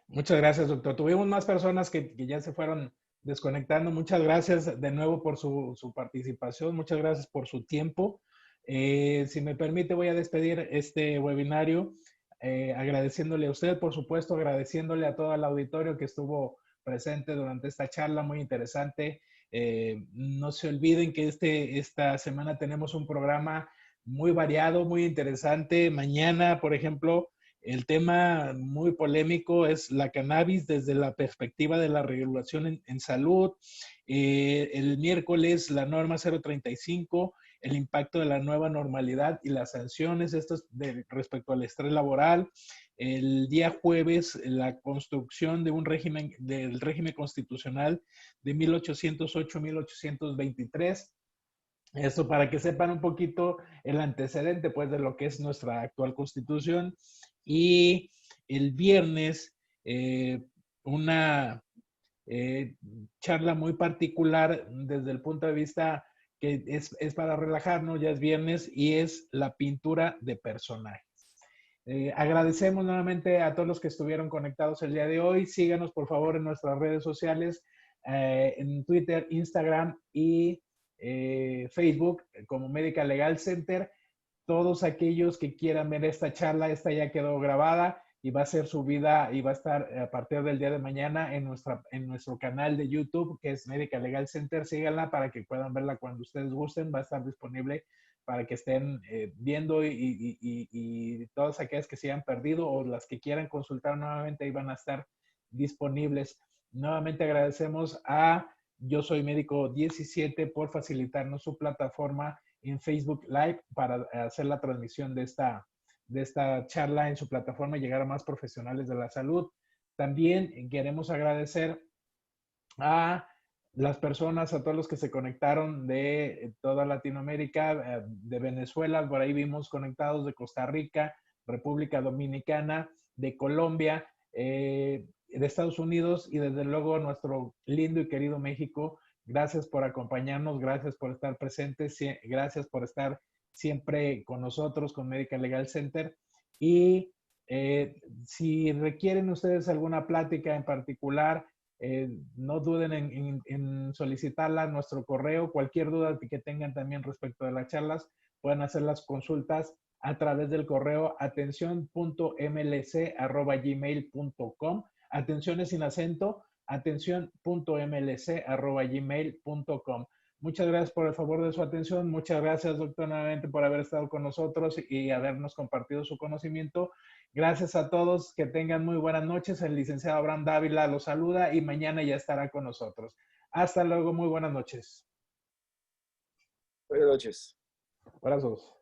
Muchas gracias, doctor. Tuvimos más personas que ya se fueron desconectando. Muchas gracias de nuevo por su participación. Muchas gracias por su tiempo. Si me permite, voy a despedir este webinario agradeciéndole a usted, por supuesto, agradeciéndole a todo el auditorio que estuvo presente durante esta charla muy interesante. No se olviden que esta semana tenemos un programa muy variado, muy interesante. Mañana, por ejemplo, el tema muy polémico es la cannabis desde la perspectiva de la regulación en salud. El miércoles, la norma 035, el impacto de la nueva normalidad y las sanciones respecto al estrés laboral. El día jueves, la construcción de del régimen constitucional de 1808-1823. Eso para que sepan un poquito el antecedente, pues, de lo que es nuestra actual constitución. Y el viernes, una eh, charla muy particular desde el punto de vista que es para relajarnos, ya es viernes, y es la pintura de personajes. Agradecemos nuevamente a todos los que estuvieron conectados el día de hoy. Síganos por favor en nuestras redes sociales, en Twitter, Instagram y Facebook como Medical Legal Center. Todos aquellos que quieran ver esta charla, esta ya quedó grabada y va a ser subida y va a estar a partir del día de mañana en nuestro canal de YouTube, que es Medical Legal Center. Síganla para que puedan verla cuando ustedes gusten. Va a estar disponible para que estén viendo y todas aquellas que se hayan perdido o las que quieran consultar nuevamente ahí van a estar disponibles. Nuevamente agradecemos a Yo Soy Médico 17 por facilitarnos su plataforma en Facebook Live para hacer la transmisión de esta charla en su plataforma y llegar a más profesionales de la salud. También queremos agradecer a las personas, a todos los que se conectaron de toda Latinoamérica, de Venezuela, por ahí vimos conectados de Costa Rica, República Dominicana, de Colombia, de Estados Unidos y desde luego nuestro lindo y querido México. Gracias por acompañarnos, gracias por estar presentes, gracias por estar siempre con nosotros, con Medical Legal Center. Y si requieren ustedes alguna plática en particular, no duden en solicitarla a nuestro correo. Cualquier duda que tengan también respecto de las charlas, pueden hacer las consultas a través del correo atención.mlc@gmail.com. Atenciones sin acento, atención.mlc@gmail.com. Muchas gracias por el favor de su atención. Muchas gracias, doctor, nuevamente por haber estado con nosotros y habernos compartido su conocimiento. Gracias a todos, que tengan muy buenas noches. El licenciado Abraham Dávila los saluda y mañana ya estará con nosotros. Hasta luego, muy buenas noches. Buenas noches. Abrazos.